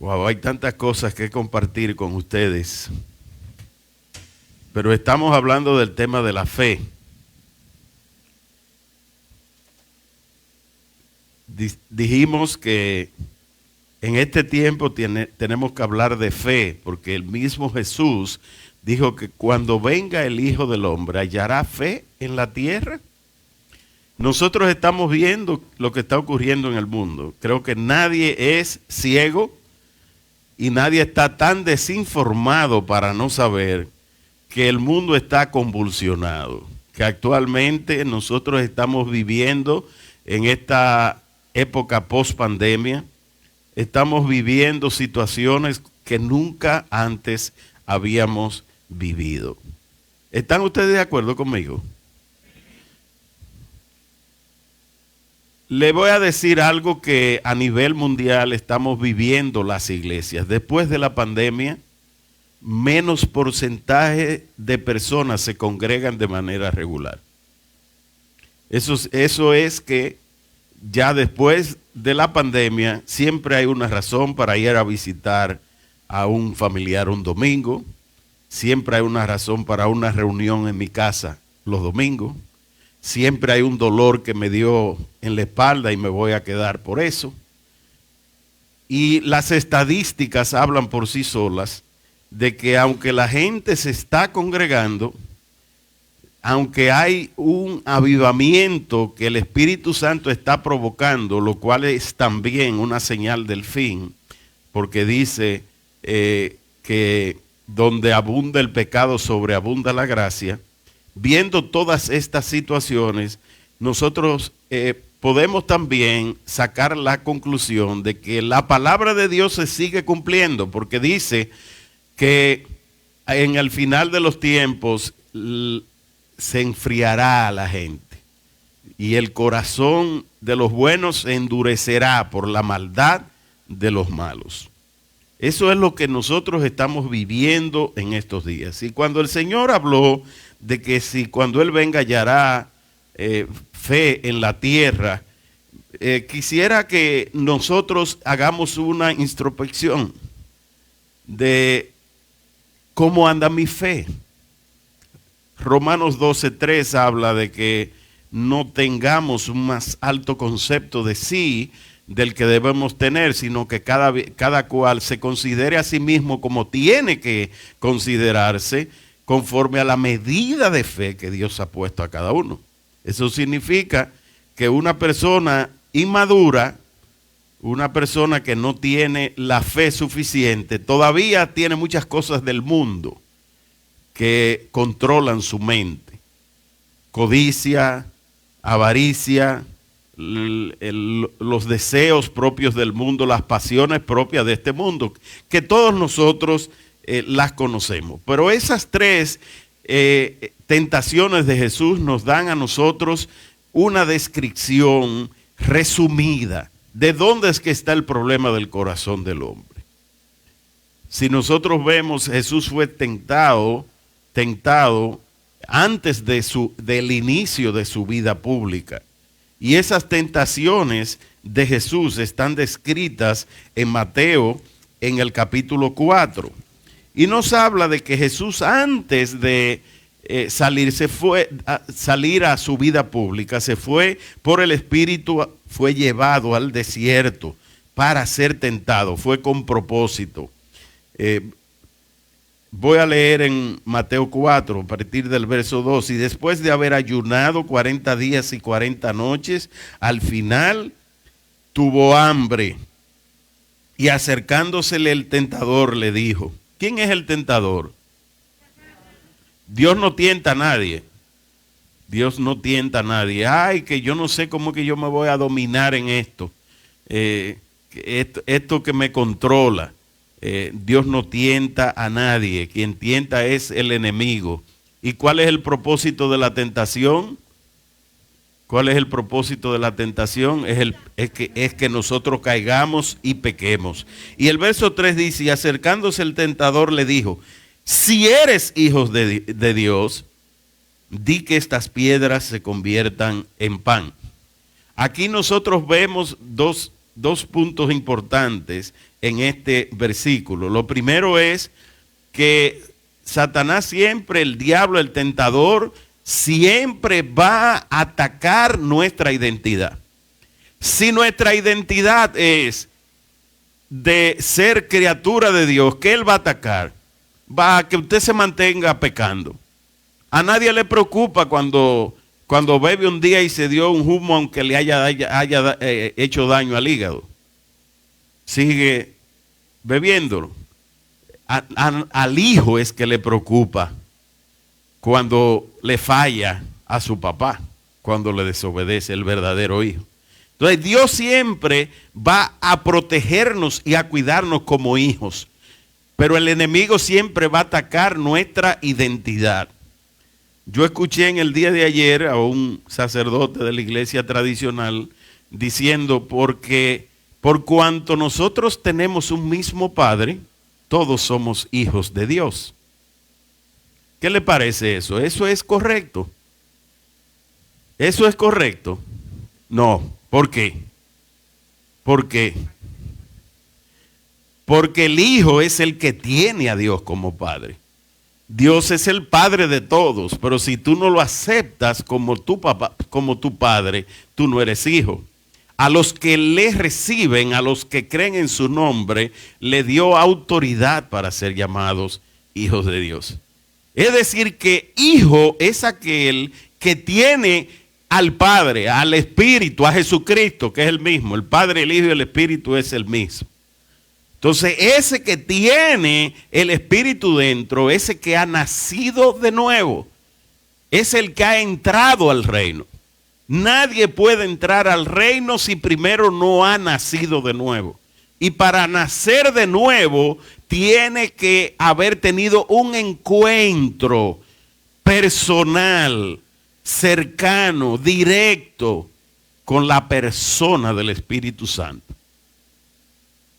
Wow, hay tantas cosas que compartir con ustedes, pero estamos hablando del tema de la fe. Dijimos que en este tiempo tenemos que hablar de fe, porque el mismo Jesús dijo que cuando venga el Hijo del Hombre, ¿hallará fe en la tierra? Nosotros estamos viendo lo que está ocurriendo en el mundo. Creo que nadie es ciego y nadie está tan desinformado para no saber que el mundo está convulsionado, que actualmente nosotros estamos viviendo en esta época post pandemia, estamos viviendo situaciones que nunca antes habíamos vivido. ¿Están ustedes de acuerdo conmigo? Le voy a decir algo que a nivel mundial estamos viviendo las iglesias. Después de la pandemia, menos porcentaje de personas se congregan de manera regular. Eso es que ya después de la pandemia siempre hay una razón para ir a visitar a un familiar un domingo, siempre hay una razón para una reunión en mi casa los domingos, siempre hay un dolor que me dio en la espalda y me voy a quedar por eso. Y las estadísticas hablan por sí solas de que aunque la gente se está congregando, aunque hay un avivamiento que el Espíritu Santo está provocando, lo cual es también una señal del fin, porque dice que donde abunda el pecado, sobreabunda la gracia. Viendo todas estas situaciones, nosotros podemos también sacar la conclusión de que la palabra de Dios se sigue cumpliendo, porque dice que en el final de los tiempos se enfriará a la gente y el corazón de los buenos se endurecerá por la maldad de los malos. Eso es lo que nosotros estamos viviendo en estos días. Y cuando el Señor habló de que si cuando Él venga hallará fe en la tierra, quisiera que nosotros hagamos una introspección de cómo anda mi fe. Romanos 12:3 habla de que no tengamos un más alto concepto de sí del que debemos tener, sino que cada cual se considere a sí mismo como tiene que considerarse conforme a la medida de fe que Dios ha puesto a cada uno. Eso significa que una persona inmadura, una persona que no tiene la fe suficiente, todavía tiene muchas cosas del mundo que controlan su mente. Codicia, avaricia, los deseos propios del mundo, las pasiones propias de este mundo, que todos nosotros las conocemos. Pero esas tres tentaciones de Jesús nos dan a nosotros una descripción resumida de dónde es que está el problema del corazón del hombre. Si nosotros vemos, Jesús fue tentado antes del inicio de su vida pública. Y esas tentaciones de Jesús están descritas en Mateo en el capítulo 4. Y nos habla de que Jesús antes de salir a su vida pública, se fue por el Espíritu, fue llevado al desierto para ser tentado, fue con propósito. Voy a leer en Mateo 4, a partir del verso 2. Y después de haber ayunado 40 días y 40 noches, al final tuvo hambre. Y acercándosele el tentador le dijo, ¿quién es el tentador? Dios no tienta a nadie. Dios no tienta a nadie. Ay, que yo no sé cómo que yo me voy a dominar en esto. Esto que me controla. Dios no tienta a nadie, quien tienta es el enemigo. ¿Y cuál es el propósito de la tentación? ¿Cuál es el propósito de la tentación? Es que nosotros caigamos y pequemos. Y el verso 3 dice, y acercándose el tentador le dijo, si eres hijos de Dios, di que estas piedras se conviertan en pan. Aquí nosotros vemos dos puntos importantes en este versículo. Lo primero es que Satanás siempre, el diablo, el tentador, siempre va a atacar nuestra identidad. Si nuestra identidad es de ser criatura de Dios, ¿qué él va a atacar? Va a que usted se mantenga pecando. A nadie le preocupa cuando bebe un día y se dio un humo aunque le haya hecho daño al hígado. Sigue bebiéndolo. Al hijo es que le preocupa cuando le falla a su papá, cuando le desobedece el verdadero hijo. Entonces Dios siempre va a protegernos y a cuidarnos como hijos, pero el enemigo siempre va a atacar nuestra identidad. Yo escuché en el día de ayer a un sacerdote de la iglesia tradicional diciendo, porque por cuanto nosotros tenemos un mismo Padre, todos somos hijos de Dios. ¿Qué le parece eso? ¿Eso es correcto? ¿Eso es correcto? No. ¿Por qué? ¿Por qué? Porque el hijo es el que tiene a Dios como padre. Dios es el padre de todos, pero si tú no lo aceptas como tu papá, como tu padre, tú no eres hijo. A los que le reciben, a los que creen en su nombre, le dio autoridad para ser llamados hijos de Dios. Es decir, que hijo es aquel que tiene al Padre, al Espíritu, a Jesucristo, que es el mismo. El Padre, el Hijo y el Espíritu es el mismo. Entonces, ese que tiene el Espíritu dentro, ese que ha nacido de nuevo, es el que ha entrado al reino. Nadie puede entrar al reino si primero no ha nacido de nuevo. Y para nacer de nuevo, tiene que haber tenido un encuentro personal, cercano, directo, con la persona del Espíritu Santo.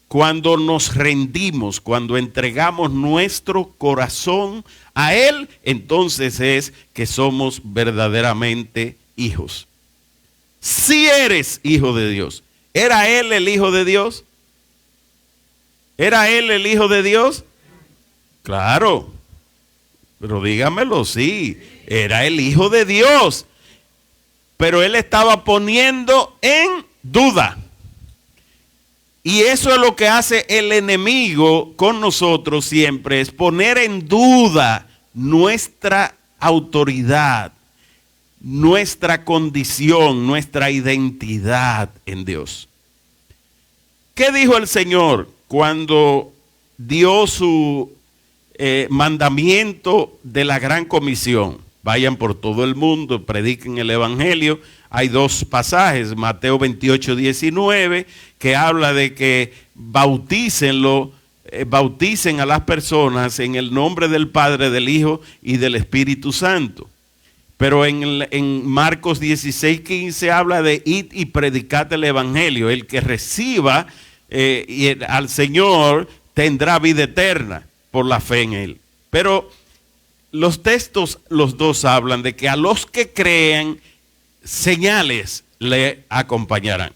Cuando nos rendimos, cuando entregamos nuestro corazón a Él, entonces es que somos verdaderamente hijos. Si eres hijo de Dios, ¿era Él el Hijo de Dios? ¿Era Él el Hijo de Dios? Claro, pero dígamelo, sí, era el Hijo de Dios, pero Él estaba poniendo en duda. Y eso es lo que hace el enemigo con nosotros siempre, es poner en duda nuestra autoridad, nuestra condición, nuestra identidad en Dios. ¿Qué dijo el Señor cuando dio su mandamiento de la gran comisión? Vayan por todo el mundo, prediquen el evangelio. Hay dos pasajes, Mateo 28, 19, que habla de que bauticen a las personas en el nombre del Padre, del Hijo y del Espíritu Santo. Pero en Marcos 16, 15 habla de id y predicad el evangelio. El que reciba al Señor tendrá vida eterna por la fe en Él. Pero los textos, los dos hablan de que a los que crean, señales le acompañarán.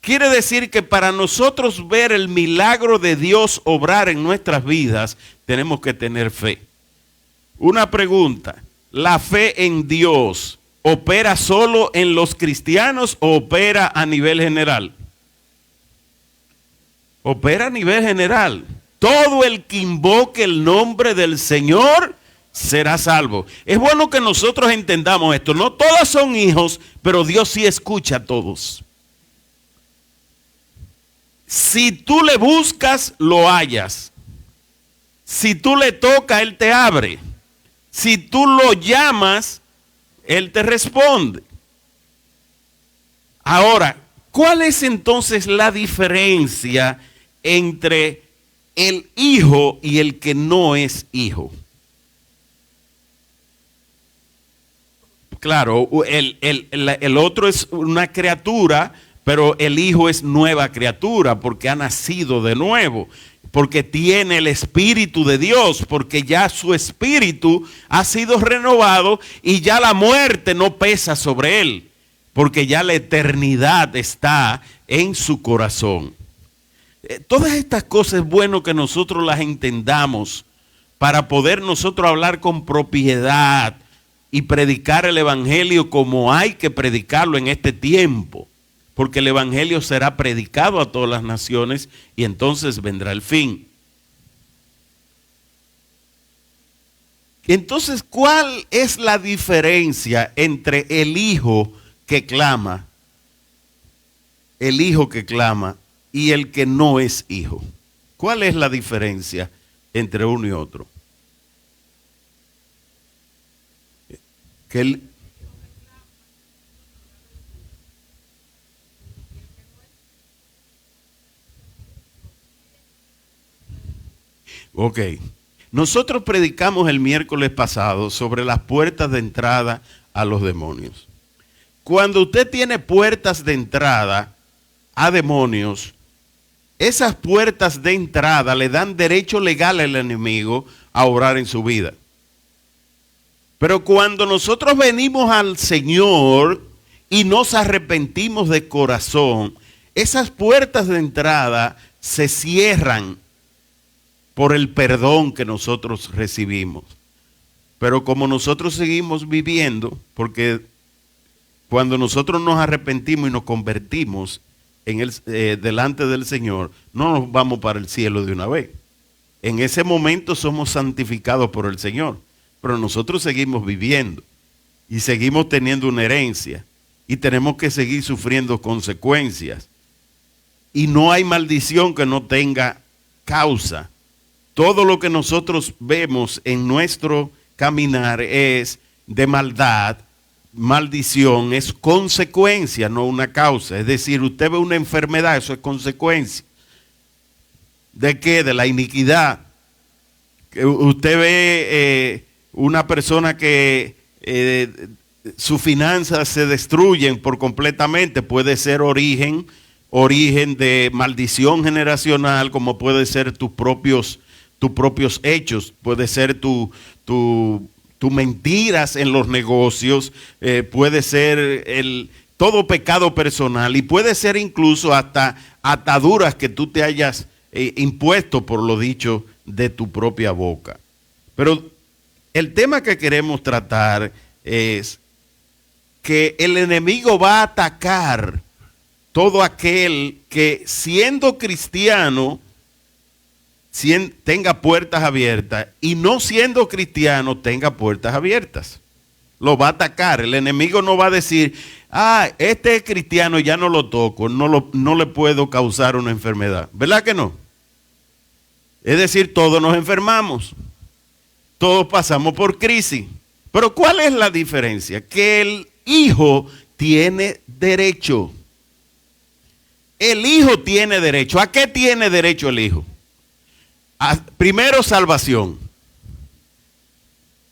Quiere decir que para nosotros ver el milagro de Dios obrar en nuestras vidas, tenemos que tener fe. Una pregunta, ¿la fe en Dios opera solo en los cristianos o opera a nivel general? Opera a nivel general. Todo el que invoque el nombre del Señor será salvo. Es bueno que nosotros entendamos esto. No todos son hijos, pero Dios sí escucha a todos. Si tú le buscas, lo hallas. Si tú le tocas, Él te abre. Si tú lo llamas, Él te responde. Ahora, ¿cuál es entonces la diferencia entre el hijo y el que no es hijo? Claro, el otro es una criatura, pero el hijo es nueva criatura porque ha nacido de nuevo, porque tiene el Espíritu de Dios, porque ya su espíritu ha sido renovado y ya la muerte no pesa sobre él, porque ya la eternidad está en su corazón. Todas estas cosas es bueno que nosotros las entendamos para poder nosotros hablar con propiedad y predicar el evangelio como hay que predicarlo en este tiempo. Porque el evangelio será predicado a todas las naciones y entonces vendrá el fin. Entonces, ¿cuál es la diferencia entre el hijo que clama, y el que no es hijo? ¿Cuál es la diferencia entre uno y otro? Ok. Nosotros predicamos el miércoles pasado sobre las puertas de entrada a los demonios. Cuando usted tiene puertas de entrada a demonios, esas puertas de entrada le dan derecho legal al enemigo a obrar en su vida. Pero cuando nosotros venimos al Señor y nos arrepentimos de corazón, esas puertas de entrada se cierran por el perdón que nosotros recibimos. Pero como nosotros seguimos viviendo, porque cuando nosotros nos arrepentimos y nos convertimos delante del Señor, no nos vamos para el cielo de una vez. En ese momento somos santificados por el Señor, pero nosotros seguimos viviendo y seguimos teniendo una herencia y tenemos que seguir sufriendo consecuencias. Y no hay maldición que no tenga causa. Todo lo que nosotros vemos en nuestro caminar es de maldad, maldición, es consecuencia, no una causa. Es decir, usted ve una enfermedad, eso es consecuencia. ¿De qué? De la iniquidad. Usted ve una persona que sus finanzas se destruyen por completamente, puede ser origen de maldición generacional, como puede ser tus propios hechos, puede ser tu mentiras en los negocios, puede ser todo pecado personal y puede ser incluso hasta ataduras que tú te hayas impuesto por lo dicho de tu propia boca. Pero el tema que queremos tratar es que el enemigo va a atacar todo aquel que siendo cristiano tenga puertas abiertas y no siendo cristiano tenga puertas abiertas. Lo va a atacar. El enemigo no va a decir, este es cristiano, ya no lo toco, no le puedo causar una enfermedad. ¿Verdad que no? Es decir, todos nos enfermamos, todos pasamos por crisis. Pero ¿cuál es la diferencia? Que el hijo tiene derecho. El hijo tiene derecho. ¿A qué tiene derecho el hijo? Primero, salvación.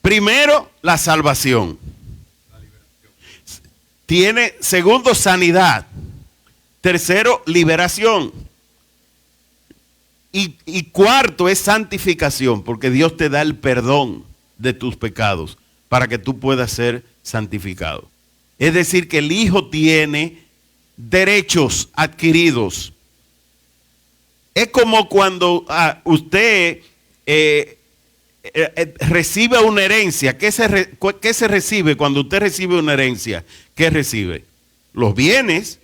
Primero, la salvación. Tiene, segundo, sanidad. Tercero, liberación. Y cuarto es santificación, porque Dios te da el perdón de tus pecados para que tú puedas ser santificado. Es decir, que el hijo tiene derechos adquiridos. Es como cuando usted recibe una herencia. ¿Qué se recibe cuando usted recibe una herencia? ¿Qué recibe? Los bienes,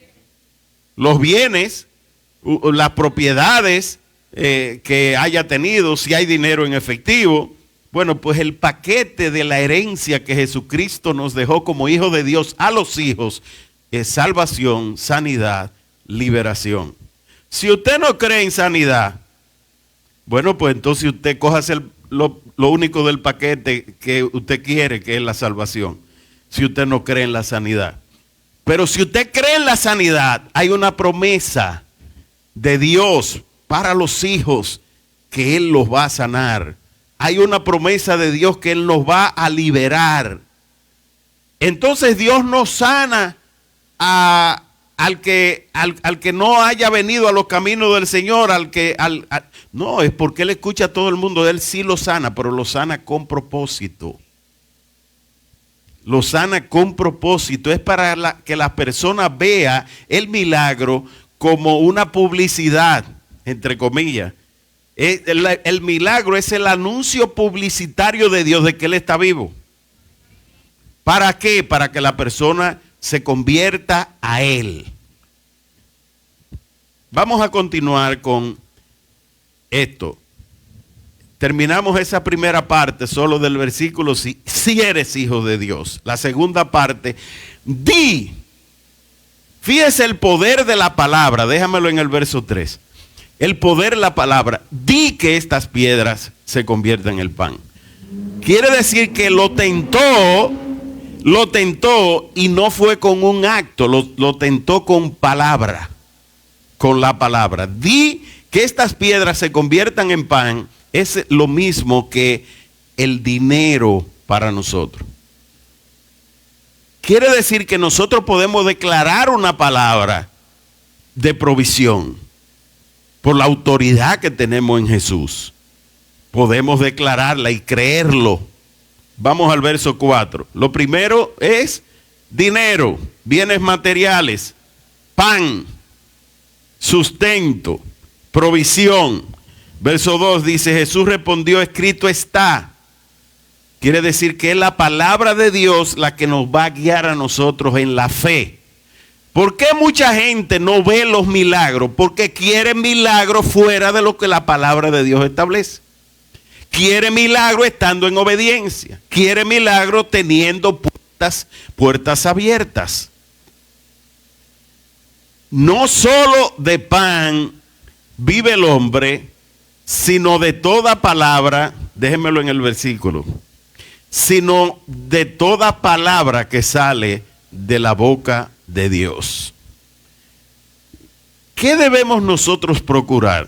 las propiedades que haya tenido, si hay dinero en efectivo. Bueno, pues el paquete de la herencia que Jesucristo nos dejó como hijo de Dios a los hijos es salvación, sanidad, liberación. Si usted no cree en sanidad, bueno, pues entonces usted cójase lo único del paquete que usted quiere, que es la salvación. Si usted no cree en la sanidad. Pero si usted cree en la sanidad, hay una promesa de Dios para los hijos que Él los va a sanar. Hay una promesa de Dios que Él nos va a liberar. Entonces Dios nos sana al que no haya venido a los caminos del Señor, no, es porque Él escucha a todo el mundo. Él sí lo sana, pero lo sana con propósito. Lo sana con propósito. Es para que la persona vea el milagro como una publicidad. entre comillas. El milagro es el anuncio publicitario de Dios de que Él está vivo. ¿Para qué? Para que la persona se convierta a Él. Vamos a continuar con esto. Terminamos esa primera parte solo del versículo si eres hijo de Dios. La segunda parte, di. Fíjese el poder de la palabra, déjamelo en el verso 3. El poder de la palabra, di que estas piedras se conviertan en pan. Quiere decir que lo tentó y no fue con un acto, lo tentó con palabra, con la palabra. Di que estas piedras se conviertan en pan. Es lo mismo que el dinero para nosotros. Quiere decir que nosotros podemos declarar una palabra de provisión por la autoridad que tenemos en Jesús. Podemos declararla y creerlo. Vamos al verso 4. Lo primero es dinero, bienes materiales, pan, sustento, provisión. Verso 2 dice, Jesús respondió, escrito está. Quiere decir que es la palabra de Dios la que nos va a guiar a nosotros en la fe. ¿Por qué mucha gente no ve los milagros? Porque quiere milagros fuera de lo que la palabra de Dios establece. Quiere milagro estando en obediencia. Quiere milagro teniendo puertas abiertas. No solo de pan vive el hombre, sino de toda palabra, déjenmelo en el versículo, sino de toda palabra que sale de la boca de Dios. ¿Qué debemos nosotros procurar?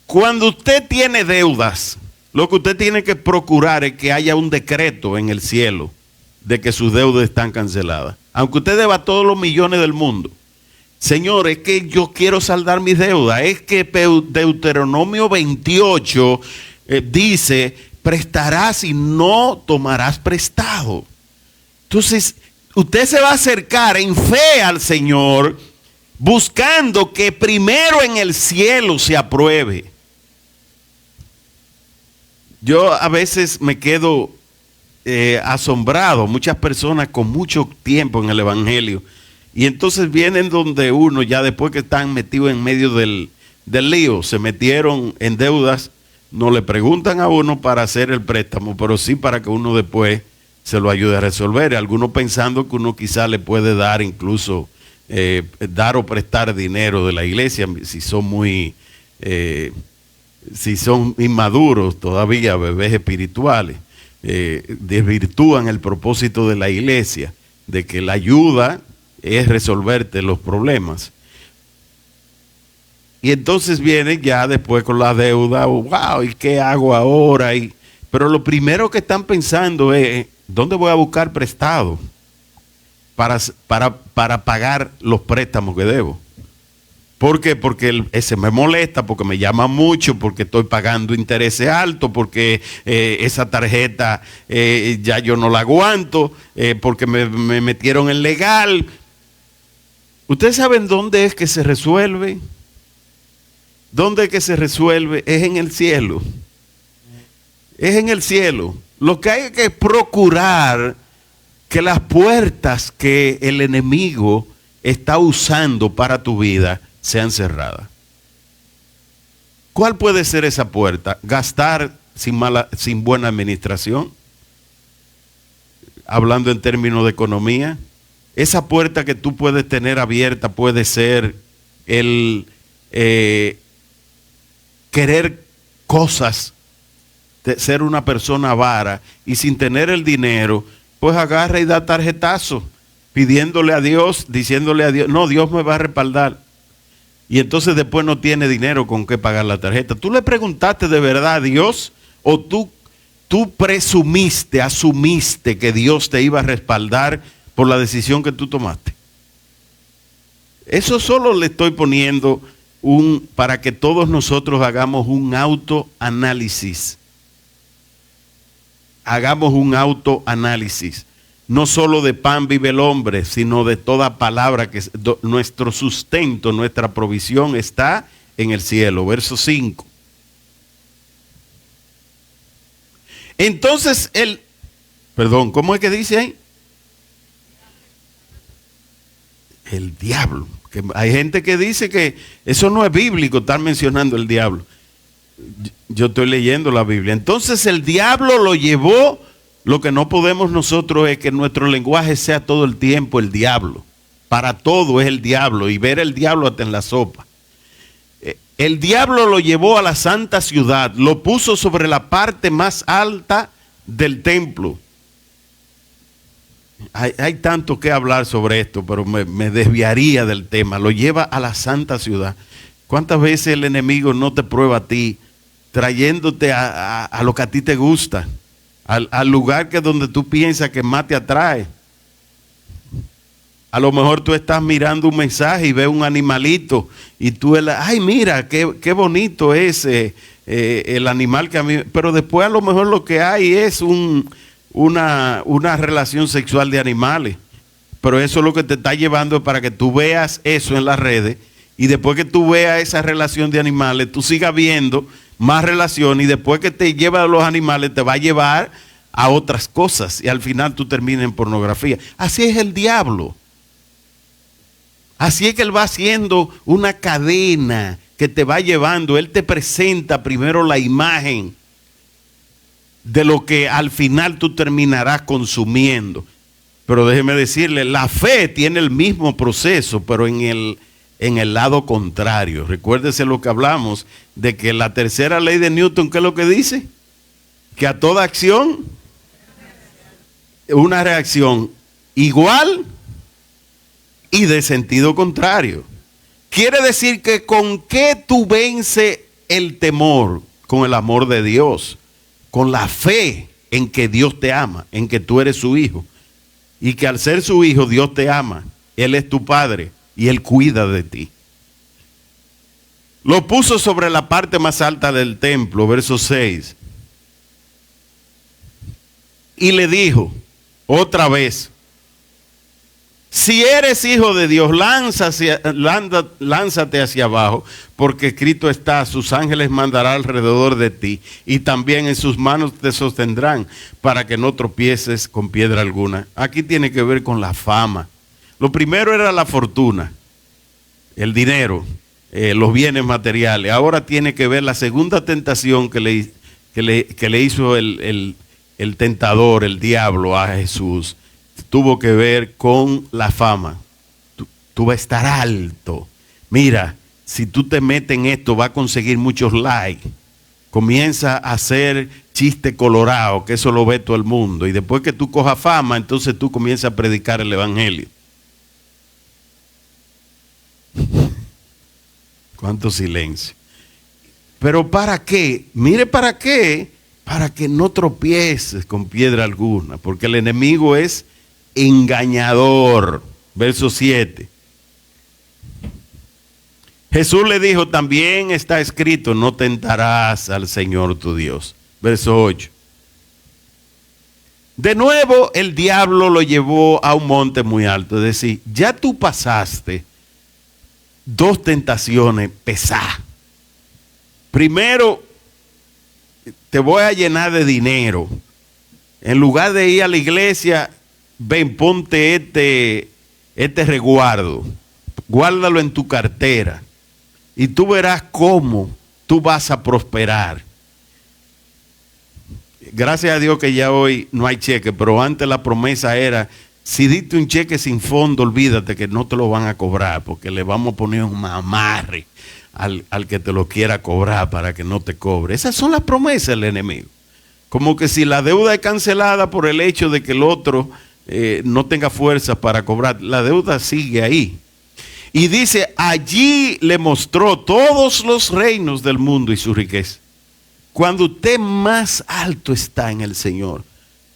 Cuando usted tiene deudas, lo que usted tiene que procurar es que haya un decreto en el cielo de que sus deudas están canceladas. Aunque usted deba todos los millones del mundo. Señor, es que yo quiero saldar mis deudas. Es que Deuteronomio 28 dice, prestarás y no tomarás prestado. Entonces, usted se va a acercar en fe al Señor, buscando que primero en el cielo se apruebe. Yo a veces me quedo asombrado, muchas personas con mucho tiempo en el Evangelio, y entonces vienen donde uno, ya después que están metidos en medio del lío, se metieron en deudas, no le preguntan a uno para hacer el préstamo, pero sí para que uno después se lo ayude a resolver. Algunos pensando que uno quizá le puede dar incluso, dar o prestar dinero de la iglesia, si son si son inmaduros todavía, bebés espirituales, desvirtúan el propósito de la iglesia, de que la ayuda es resolverte los problemas. Y entonces vienen ya después con la deuda, wow, ¿y qué hago ahora? Pero lo primero que están pensando es, ¿dónde voy a buscar prestado para pagar los préstamos que debo? ¿Por qué? Porque ese me molesta, porque me llama mucho, porque estoy pagando intereses altos, porque esa tarjeta ya yo no la aguanto, porque me metieron en legal. ¿Ustedes saben dónde es que se resuelve? ¿Dónde es que se resuelve? Es en el cielo. Es en el cielo. Lo que hay que procurar que las puertas que el enemigo está usando para tu vida sean cerradas. ¿Cuál puede ser esa puerta? Gastar sin buena administración. Hablando en términos de economía. Esa puerta que tú puedes tener abierta puede ser el querer cosas, de ser una persona avara y sin tener el dinero, pues agarra y da tarjetazo, pidiéndole a Dios, diciéndole a Dios, no, Dios me va a respaldar. Y entonces después no tiene dinero con qué pagar la tarjeta. ¿Tú le preguntaste de verdad a Dios o tú presumiste, asumiste que Dios te iba a respaldar por la decisión que tú tomaste? Eso solo le estoy poniendo para que todos nosotros hagamos un autoanálisis. Hagamos un autoanálisis. No solo de pan vive el hombre, sino de toda palabra que nuestro sustento, nuestra provisión está en el cielo. Verso 5. Entonces ¿cómo es que dice ahí? El diablo. Que hay gente que dice que eso no es bíblico, estar mencionando el diablo. Yo estoy leyendo la Biblia. Entonces el diablo lo llevó. Lo que no podemos nosotros es que nuestro lenguaje sea todo el tiempo el diablo. Para todo es el diablo, y ver el diablo hasta en la sopa. El diablo lo llevó a la santa ciudad, lo puso sobre la parte más alta del templo. Hay tanto que hablar sobre esto, pero me desviaría del tema. Lo lleva a la santa ciudad. ¿Cuántas veces el enemigo no te prueba a ti, trayéndote a lo que a ti te gusta, al lugar que donde tú piensas que más te atrae? A lo mejor tú estás mirando un mensaje y ves un animalito y tú, ay, mira, qué bonito es el animal que a mí... Pero después a lo mejor lo que hay es una relación sexual de animales. Pero eso es lo que te está llevando para que tú veas eso en las redes, y después que tú veas esa relación de animales, tú sigas viendo más relaciones, y después que te lleva a los animales te va a llevar a otras cosas, y al final tú terminas en pornografía. Así es el diablo. Así es que él va haciendo una cadena que te va llevando. Él te presenta primero la imagen de lo que al final tú terminarás consumiendo. Pero déjeme decirle, la fe tiene el mismo proceso, pero en el lado contrario. Recuérdese lo que hablamos de que la tercera ley de Newton, ¿qué es lo que dice? Que a toda acción, una reacción igual y de sentido contrario. Quiere decir que con qué tú vences el temor, con el amor de Dios, con la fe en que Dios te ama, en que tú eres su hijo, y que al ser su hijo Dios te ama, Él es tu padre y Él cuida de ti. Lo puso sobre la parte más alta del templo, verso 6, y le dijo otra vez: si eres hijo de Dios, lánzate hacia abajo, porque escrito está: sus ángeles mandará alrededor de ti, y también en sus manos te sostendrán, para que no tropieces con piedra alguna. Aquí tiene que ver con la fama. Lo primero era la fortuna, el dinero, los bienes materiales. Ahora tiene que ver la segunda tentación que le hizo el tentador, el diablo, a Jesús. Tuvo que ver con la fama. Tú vas a estar alto. Mira, si tú te metes en esto, vas a conseguir muchos likes. Comienza a hacer chiste colorado, que eso lo ve todo el mundo. Y después que tú cojas fama, entonces tú comienzas a predicar el evangelio. Cuánto silencio. Pero ¿para qué? Mire, ¿para qué? Para que no tropieces con piedra alguna, porque el enemigo es engañador. Verso 7. Jesús le dijo: también está escrito, no tentarás al Señor tu Dios. Verso 8. De nuevo el diablo lo llevó a un monte muy alto. Es decir, ya tú pasaste dos tentaciones pesadas. Primero, te voy a llenar de dinero. En lugar de ir a la iglesia, ven, ponte este resguardo, guárdalo en tu cartera, y tú verás cómo tú vas a prosperar. Gracias a Dios que ya hoy no hay cheque, pero antes la promesa era: si diste un cheque sin fondo, olvídate que no te lo van a cobrar, porque le vamos a poner un amarre al que te lo quiera cobrar para que no te cobre. Esas son las promesas del enemigo. Como que si la deuda es cancelada por el hecho de que el otro no tenga fuerza para cobrar, la deuda sigue ahí. Y dice: allí le mostró todos los reinos del mundo y su riqueza. Cuando usted más alto está en el Señor,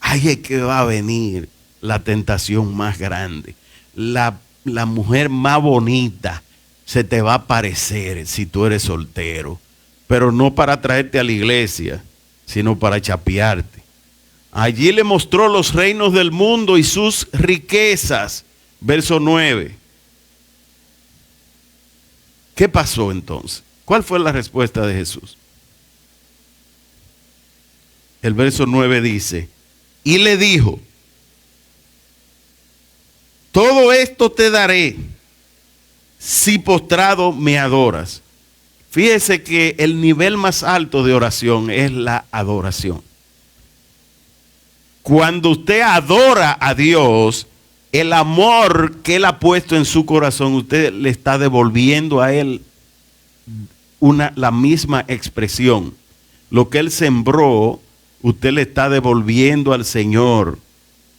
ahí es que va a venir la tentación más grande. La mujer más bonita se te va a aparecer si tú eres soltero, pero no para traerte a la iglesia, sino para chapearte. Allí le mostró los reinos del mundo y sus riquezas. Verso 9. ¿Qué pasó entonces? ¿Cuál fue la respuesta de Jesús? El verso 9 dice, y le dijo, todo esto te daré si postrado me adoras. Fíjese que el nivel más alto de oración es la adoración. Cuando usted adora a Dios, el amor que Él ha puesto en su corazón, usted le está devolviendo a Él la misma expresión. Lo que Él sembró, usted le está devolviendo al Señor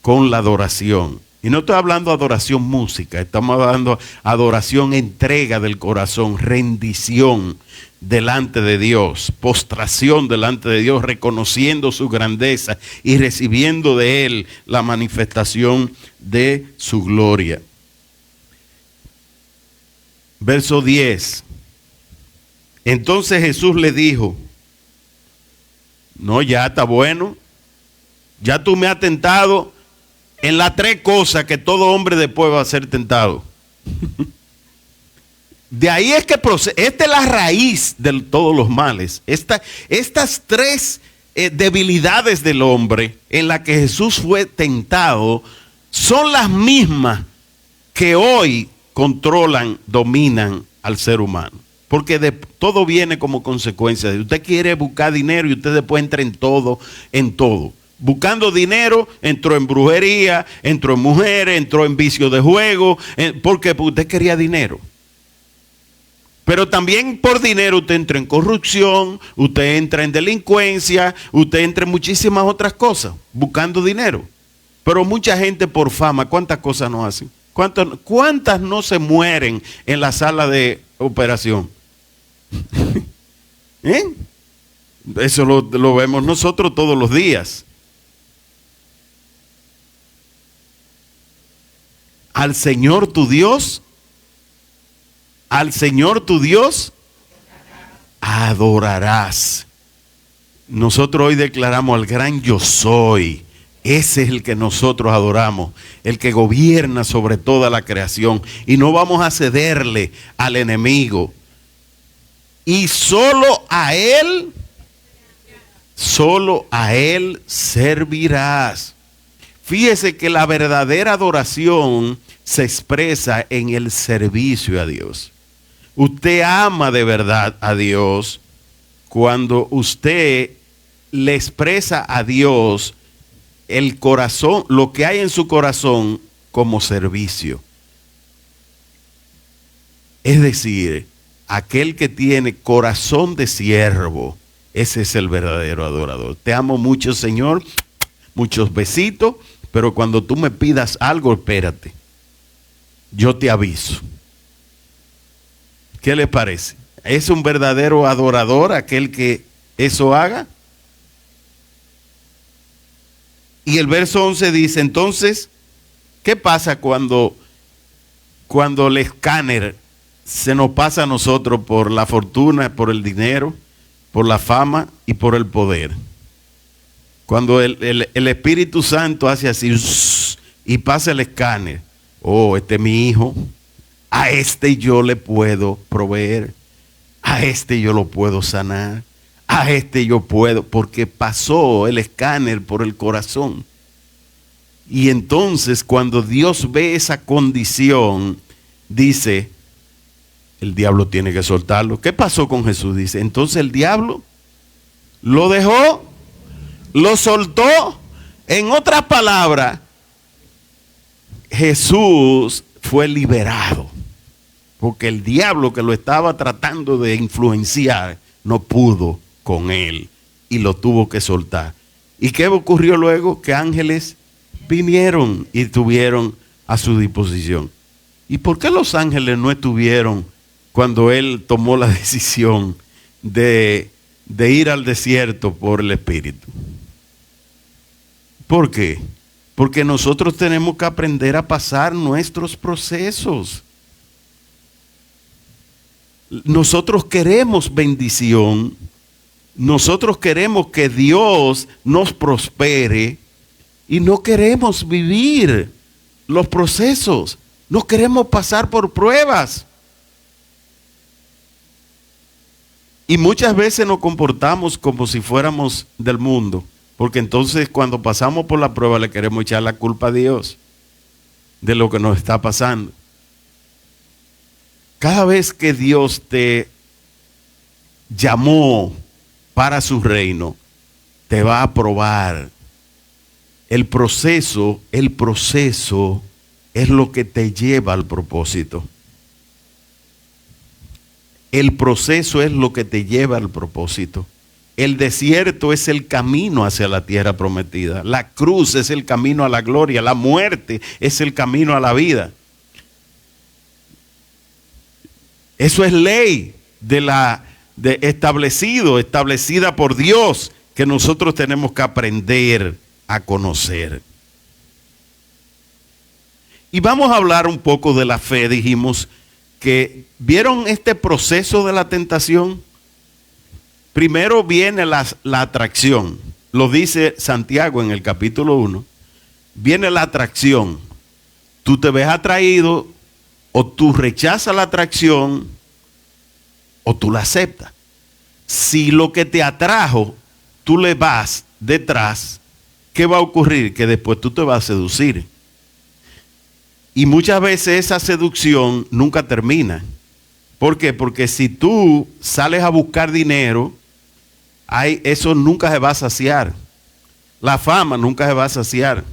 con la adoración. Y no estoy hablando de adoración música, estamos hablando de adoración, entrega del corazón, rendición delante de Dios, postración delante de Dios, reconociendo su grandeza y recibiendo de Él la manifestación de su gloria. Verso 10. Entonces Jesús le dijo, no, ya está bueno, ya tú me has tentado en las 3 cosas que todo hombre después va a ser tentado. De ahí es que esta es la raíz de todos los males. Estas 3 debilidades del hombre en las que Jesús fue tentado son las mismas que hoy controlan, dominan al ser humano. Porque todo viene como consecuencia. Usted quiere buscar dinero y usted después entra en todo. Buscando dinero, entró en brujería, entró en mujeres, entró en vicio de juego, porque usted quería dinero. Pero también por dinero usted entra en corrupción, usted entra en delincuencia, usted entra en muchísimas otras cosas, buscando dinero. Pero mucha gente por fama, ¿cuántas cosas no hacen? ¿Cuántas no se mueren en la sala de operación? Eso lo vemos nosotros todos los días. Al Señor tu Dios adorarás. Nosotros hoy declaramos al gran yo soy. Ese es el que nosotros adoramos, el que gobierna sobre toda la creación. Y no vamos a cederle al enemigo. Y solo a Él servirás. Fíjese que la verdadera adoración se expresa en el servicio a Dios. Usted ama de verdad a Dios cuando usted le expresa a Dios el corazón, lo que hay en su corazón como servicio. Es decir, aquel que tiene corazón de siervo, ese es el verdadero adorador. Te amo mucho, Señor, muchos besitos, pero cuando tú me pidas algo, espérate. Yo te aviso. ¿Qué le parece? ¿Es un verdadero adorador aquel que eso haga? Y el verso 11 dice, entonces, ¿qué pasa cuando el escáner se nos pasa a nosotros por la fortuna, por el dinero, por la fama y por el poder? Cuando el Espíritu Santo hace así y pasa el escáner. Oh, este es mi hijo. A este yo le puedo proveer. A este yo lo puedo sanar. A este yo puedo. Porque pasó el escáner por el corazón. Y entonces cuando Dios ve esa condición, dice, el diablo tiene que soltarlo. ¿Qué pasó con Jesús? Dice, entonces el diablo lo dejó, lo soltó. En otras palabras, Jesús fue liberado. Porque el diablo que lo estaba tratando de influenciar no pudo con él y lo tuvo que soltar. ¿Y qué ocurrió luego? Que ángeles vinieron y estuvieron a su disposición. ¿Y por qué los ángeles no estuvieron cuando él tomó la decisión de ir al desierto por el Espíritu? ¿Por qué? Porque nosotros tenemos que aprender a pasar nuestros procesos. Nosotros queremos bendición. Nosotros queremos que Dios nos prospere y no queremos vivir los procesos. No queremos pasar por pruebas. Y muchas veces nos comportamos como si fuéramos del mundo, porque entonces cuando pasamos por la prueba le queremos echar la culpa a Dios de lo que nos está pasando. Cada vez que Dios te llamó para su reino, te va a probar. El proceso es lo que te lleva al propósito. El proceso es lo que te lleva al propósito. El desierto es el camino hacia la tierra prometida. La cruz es el camino a la gloria. La muerte es el camino a la vida. Eso es ley establecida por Dios, que nosotros tenemos que aprender a conocer. Y vamos a hablar un poco de la fe. Dijimos que vieron este proceso de la tentación. Primero viene la atracción. Lo dice Santiago en el capítulo 1. Viene la atracción. Tú te ves atraído, o tú rechazas la atracción, o tú la aceptas. Si lo que te atrajo, tú le vas detrás, ¿qué va a ocurrir? Que después tú te vas a seducir. Y muchas veces esa seducción nunca termina. ¿Por qué? Porque si tú sales a buscar dinero, eso nunca se va a saciar. La fama nunca se va a saciar.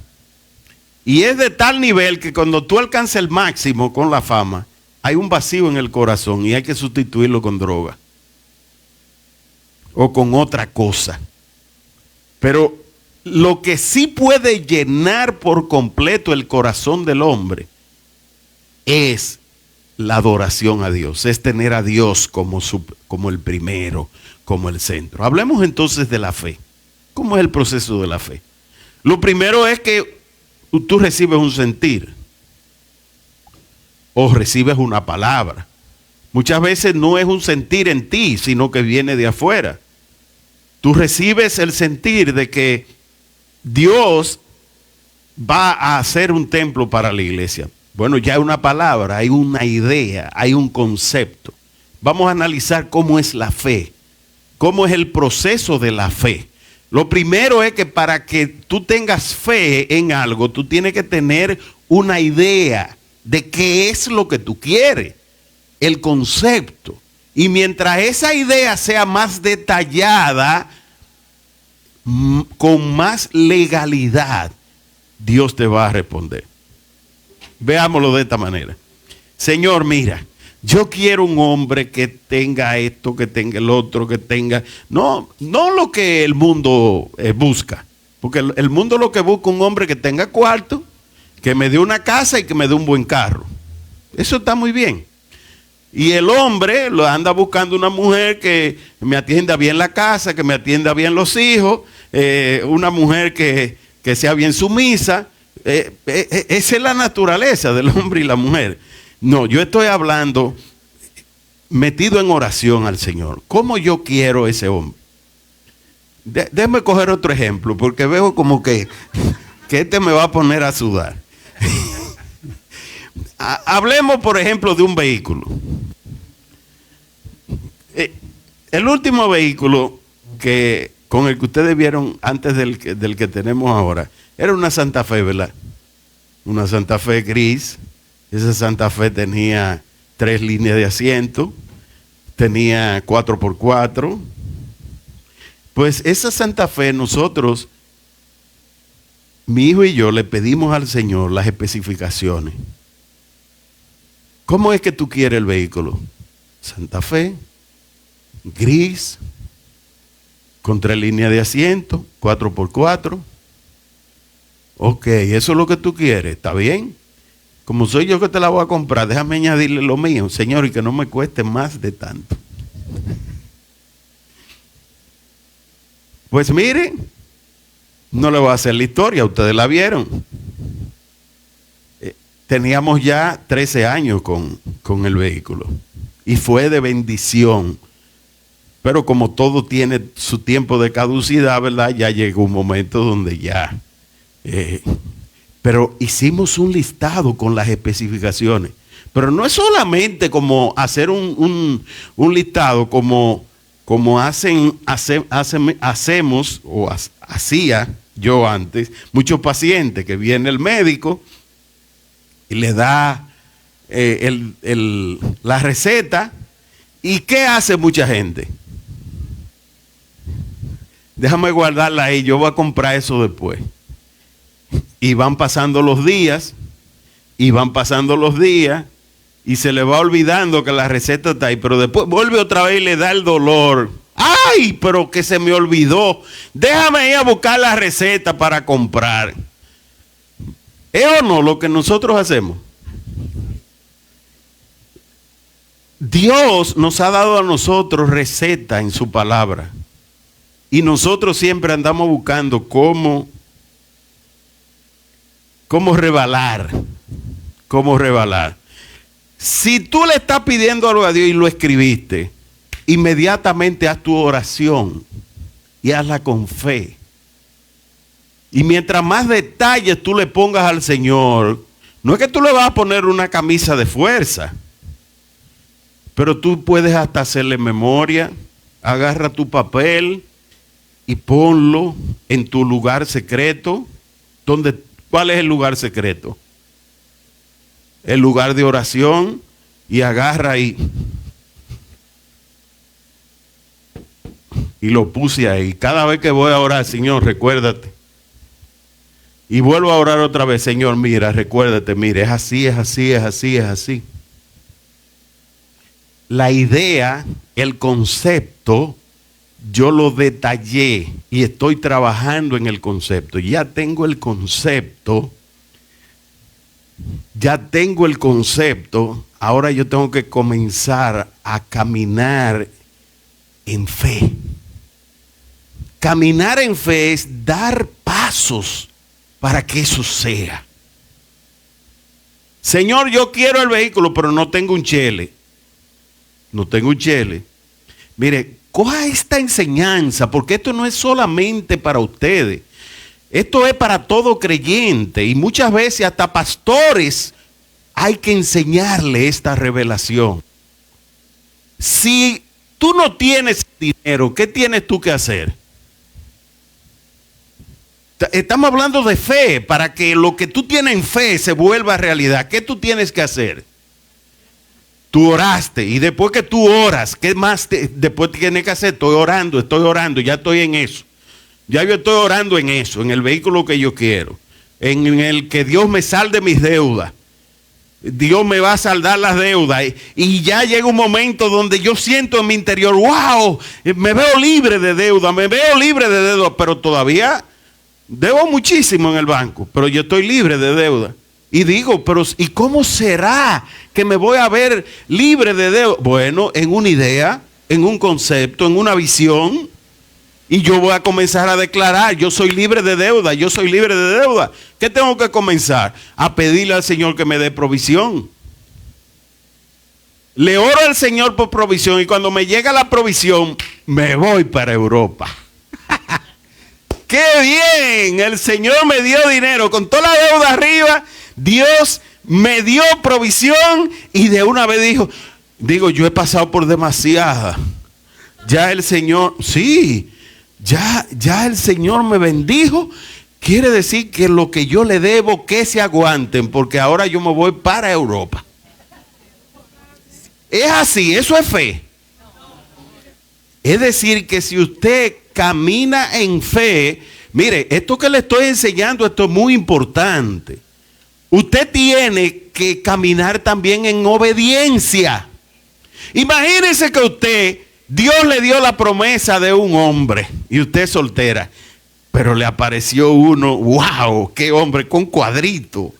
Y es de tal nivel que cuando tú alcanzas el máximo con la fama, hay un vacío en el corazón y hay que sustituirlo con droga o con otra cosa. Pero lo que sí puede llenar por completo el corazón del hombre es la adoración a Dios, es tener a Dios como el primero, como el centro. Hablemos entonces de la fe. ¿Cómo es el proceso de la fe? Lo primero es que tú recibes un sentir o recibes una palabra. Muchas veces no es un sentir en ti, sino que viene de afuera. Tú recibes el sentir de que Dios va a hacer un templo para la iglesia. Bueno, ya hay una palabra, hay una idea, hay un concepto. Vamos a analizar cómo es la fe, cómo es el proceso de la fe. Lo primero es que para que tú tengas fe en algo, tú tienes que tener una idea de qué es lo que tú quieres, el concepto. Y mientras esa idea sea más detallada, con más legalidad, Dios te va a responder. Veámoslo de esta manera. Señor, mira, yo quiero un hombre que tenga esto, que tenga el otro, que tenga... No lo que el mundo busca. Porque el mundo lo que busca es un hombre que tenga cuarto, que me dé una casa y que me dé un buen carro. Eso está muy bien. Y el hombre lo anda buscando una mujer que me atienda bien la casa, que me atienda bien los hijos, una mujer que sea bien sumisa. Esa es la naturaleza del hombre y la mujer. No, yo estoy hablando metido en oración al Señor. ¿Cómo yo quiero ese hombre? Déjame coger otro ejemplo, porque veo como que este me va a poner a sudar. Hablemos, por ejemplo, de un vehículo. El último vehículo con el que ustedes vieron antes del que tenemos ahora, era una Santa Fe, ¿verdad? Una Santa Fe gris. Esa Santa Fe tenía 3 líneas de asiento, tenía 4x4. Pues esa Santa Fe nosotros, mi hijo y yo, le pedimos al Señor las especificaciones. ¿Cómo es que tú quieres el vehículo? Santa Fe, gris, con 3 líneas de asiento, 4x4. Ok, eso es lo que tú quieres, ¿está bien? Como soy yo que te la voy a comprar, déjame añadirle lo mío, Señor, y que no me cueste más de tanto. Pues miren, no le voy a hacer la historia, ustedes la vieron. Teníamos ya 13 años con el vehículo y fue de bendición. Pero como todo tiene su tiempo de caducidad, ¿verdad? Ya llegó un momento donde ya... pero hicimos un listado con las especificaciones. Pero no es solamente como hacer un listado como como hacemos o hacía yo antes, muchos pacientes que viene el médico y le da la receta. ¿Y qué hace mucha gente? Déjame guardarla ahí, yo voy a comprar eso después. Y van pasando los días, y se le va olvidando que la receta está ahí, pero después vuelve otra vez y le da el dolor. ¡Ay! Pero que se me olvidó. Déjame ir a buscar la receta para comprar. ¿Es o no lo que nosotros hacemos? Dios nos ha dado a nosotros receta en su palabra. Y nosotros siempre andamos buscando cómo rebalar. Si tú le estás pidiendo algo a Dios y lo escribiste, inmediatamente haz tu oración y hazla con fe. Y mientras más detalles tú le pongas al Señor, no es que tú le vas a poner una camisa de fuerza, pero tú puedes hasta hacerle memoria. Agarra tu papel y ponlo en tu lugar secreto. ¿Cuál es el lugar secreto? El lugar de oración. Y agarra ahí. Y lo puse ahí. Cada vez que voy a orar, Señor, recuérdate. Y vuelvo a orar otra vez, Señor, mira, recuérdate, mira, es así. La idea, el concepto, yo lo detallé y estoy trabajando en el concepto. Ya tengo el concepto. Ahora yo tengo que comenzar a caminar en fe. Caminar en fe es dar pasos para que eso sea. Señor, yo quiero el vehículo, pero no tengo un chele. Mire, coja esta enseñanza, porque esto no es solamente para ustedes. Esto es para todo creyente, y muchas veces hasta pastores hay que enseñarle esta revelación. Si tú no tienes dinero, ¿qué tienes tú que hacer? Estamos hablando de fe, para que lo que tú tienes en fe se vuelva realidad. ¿Qué tú tienes que hacer? Tú oraste, y después que tú oras, ¿qué más después tienes que hacer? Estoy orando, ya estoy en eso. Ya yo estoy orando en eso, en el vehículo que yo quiero, en el que Dios me salde mis deudas. Dios me va a saldar las deudas. Y ya llega un momento donde yo siento en mi interior, wow, me veo libre de deuda, pero todavía debo muchísimo en el banco, pero yo estoy libre de deuda. Y digo, pero ¿y cómo será que me voy a ver libre de deuda? Bueno, en una idea, en un concepto, en una visión. Y yo voy a comenzar a declarar, yo soy libre de deuda. ¿Qué tengo que comenzar? A pedirle al Señor que me dé provisión. Le oro al Señor por provisión, y cuando me llega la provisión, me voy para Europa. ¡Qué bien! El Señor me dio dinero. Con toda la deuda arriba, Dios me dio provisión, y de una vez digo, yo he pasado por demasiada. Ya el Señor, sí, ya el Señor me bendijo. Quiere decir que lo que yo le debo, que se aguanten, porque ahora yo me voy para Europa. Es así, eso es fe. Es decir, que si usted camina en fe, mire, esto que le estoy enseñando, esto es muy importante. Usted tiene que caminar también en obediencia. Imagínese que Dios le dio la promesa de un hombre y usted es soltera, pero le apareció uno, wow, qué hombre con cuadrito.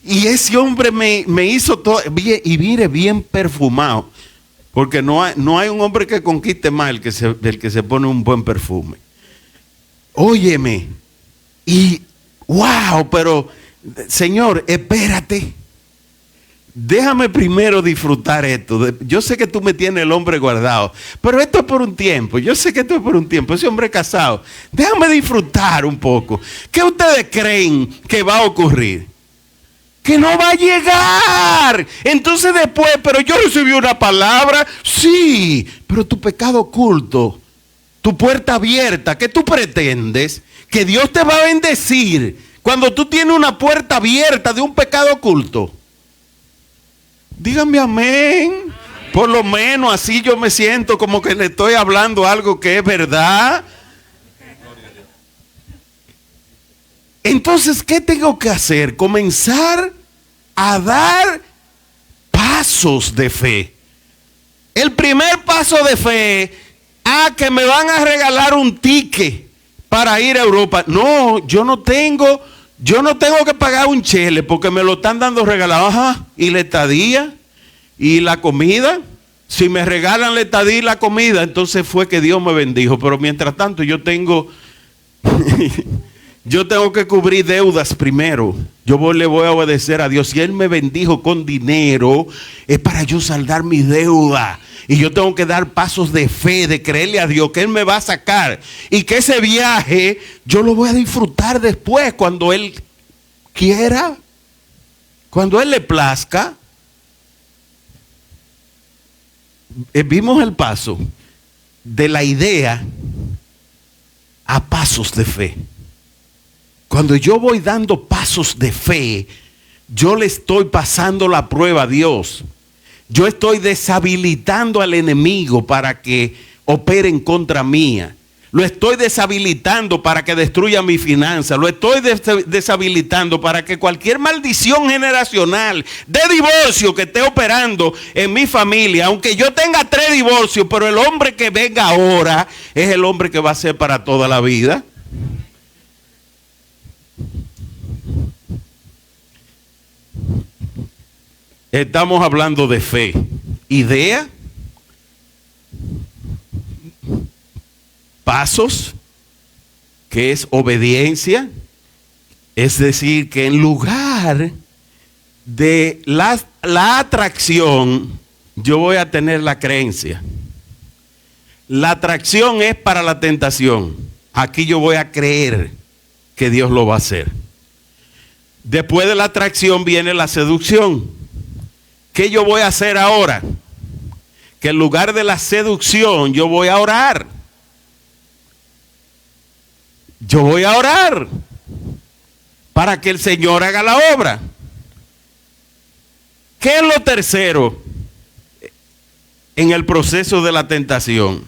Y ese hombre me hizo todo, y mire, bien perfumado. Porque no hay un hombre que conquiste más el que se pone un buen perfume. Óyeme, y wow, pero Señor, espérate. Déjame primero disfrutar esto. Yo sé que tú me tienes el hombre guardado, pero esto es por un tiempo. Ese hombre casado. Déjame disfrutar un poco. ¿Qué ustedes creen que va a ocurrir? Que no va a llegar. Entonces después, pero yo recibí una palabra. Sí, Pero tu pecado oculto, tu puerta abierta, ¿qué tú pretendes? Que Dios te va a bendecir cuando tú tienes una puerta abierta de un pecado oculto. Díganme amén. Por lo menos así yo me siento como que le estoy hablando algo que es verdad. Entonces, ¿qué tengo que hacer? Comenzar a dar pasos de fe. El primer paso de fe, que me van a regalar un ticket para ir a Europa. No, yo no tengo que pagar un chele porque me lo están dando regalado. Ajá, y la estadía y la comida. Si me regalan la estadía y la comida, entonces fue que Dios me bendijo. Pero mientras tanto yo tengo que cubrir deudas primero. Le voy a obedecer a Dios. Si Él me bendijo con dinero, es para yo saldar mi deuda. Y yo tengo que dar pasos de fe, de creerle a Dios que Él me va a sacar. Y que ese viaje yo lo voy a disfrutar después, cuando Él quiera, cuando Él le plazca. Vimos el paso de la idea a pasos de fe. Cuando yo voy dando pasos de fe, yo le estoy pasando la prueba a Dios. Yo estoy deshabilitando al enemigo para que opere en contra mía. Lo estoy deshabilitando para que destruya mi finanza. Lo estoy deshabilitando para que cualquier maldición generacional de divorcio que esté operando en mi familia, aunque yo tenga 3 divorcios, pero el hombre que venga ahora es el hombre que va a ser para toda la vida. Estamos hablando de fe. Idea, pasos, que es obediencia. Es decir, que en lugar de la atracción, yo voy a tener la creencia. La atracción es para la tentación. Aquí yo voy a creer que Dios lo va a hacer. Después de la atracción viene la seducción. ¿Qué yo voy a hacer ahora? Que en lugar de la seducción yo voy a orar. Yo voy a orar para que el Señor haga la obra. ¿Qué es lo tercero en el proceso de la tentación?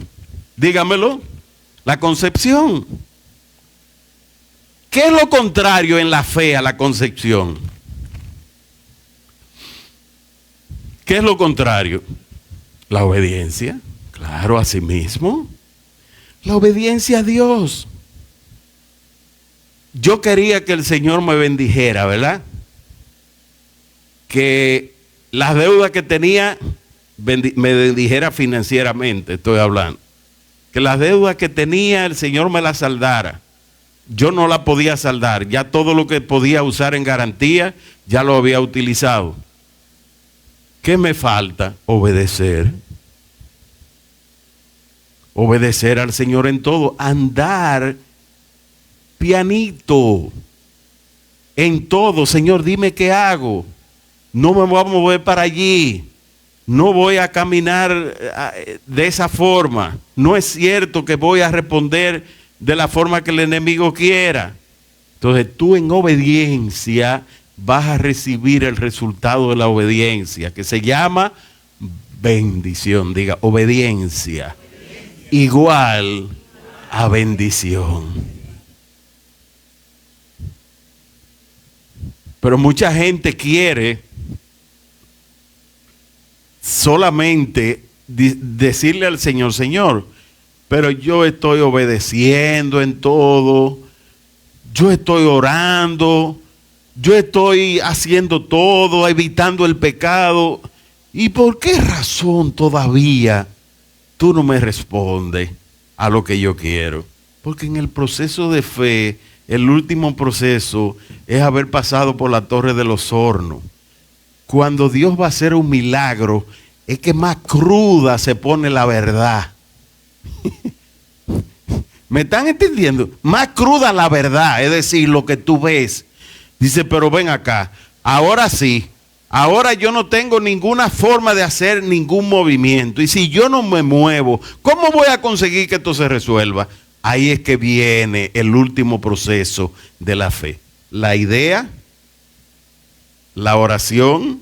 Dígamelo. La concepción. ¿Qué es lo contrario en la fe a la concepción? ¿Qué es lo contrario? La obediencia. Claro, a sí mismo. La obediencia a Dios. Yo quería que el Señor me bendijera, ¿verdad? Que las deudas que tenía me bendijera financieramente, estoy hablando. Que las deudas que tenía el Señor me las saldara. Yo no la podía saldar. Ya todo lo que podía usar en garantía, ya lo había utilizado. ¿Qué me falta? Obedecer. Obedecer al Señor en todo. Andar pianito en todo. Señor, dime qué hago. No me voy a mover para allí. No voy a caminar de esa forma. No es cierto que voy a responder de la forma que el enemigo quiera. Entonces tú en obediencia vas a recibir el resultado de la obediencia, que se llama bendición. Diga, obediencia igual a bendición. Pero mucha gente quiere solamente decirle al Señor, Señor, pero yo estoy obedeciendo en todo, yo estoy orando, yo estoy haciendo todo, evitando el pecado. ¿Y por qué razón todavía tú no me respondes a lo que yo quiero? Porque en el proceso de fe, el último proceso es haber pasado por la torre de los hornos. Cuando Dios va a hacer un milagro, es que más cruda se pone la verdad. ¿Me están entendiendo? Más cruda la verdad, es decir, lo que tú ves. Dice, pero ven acá, ahora sí, Ahora yo no tengo ninguna forma de hacer ningún movimiento. Y si yo no me muevo, ¿cómo voy a conseguir que esto se resuelva? Ahí es que viene el último proceso de la fe. La idea, la oración,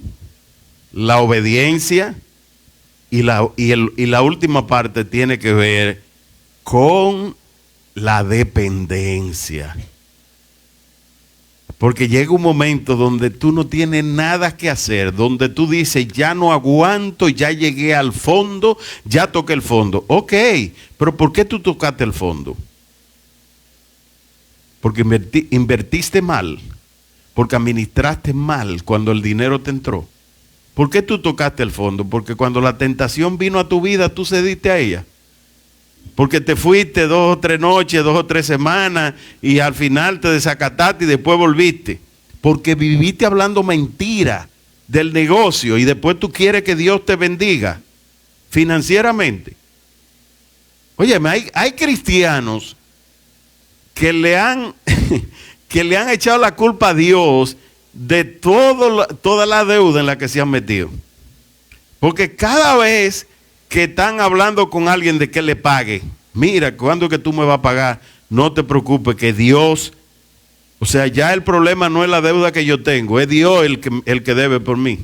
la obediencia y la última parte tiene que ver con la dependencia. Porque llega un momento donde tú no tienes nada que hacer, donde tú dices, ya no aguanto, ya llegué al fondo, ya toqué el fondo. Ok, pero ¿por qué tú tocaste el fondo? Porque invertiste mal, porque administraste mal cuando el dinero te entró. ¿Por qué tú tocaste el fondo? Porque cuando la tentación vino a tu vida, tú cediste a ella. Porque te fuiste 2 o 3 noches, 2 o 3 semanas y al final te desacataste y después volviste. Porque viviste hablando mentira del negocio y después tú quieres que Dios te bendiga financieramente. Óyeme, hay cristianos que le han echado la culpa a Dios de toda la deuda en la que se han metido. Porque cada vez que están hablando con alguien de que le pague, mira, ¿cuándo es que tú me vas a pagar? No te preocupes, que Dios, o sea, ya el problema no es la deuda que yo tengo, es Dios el que debe por mí.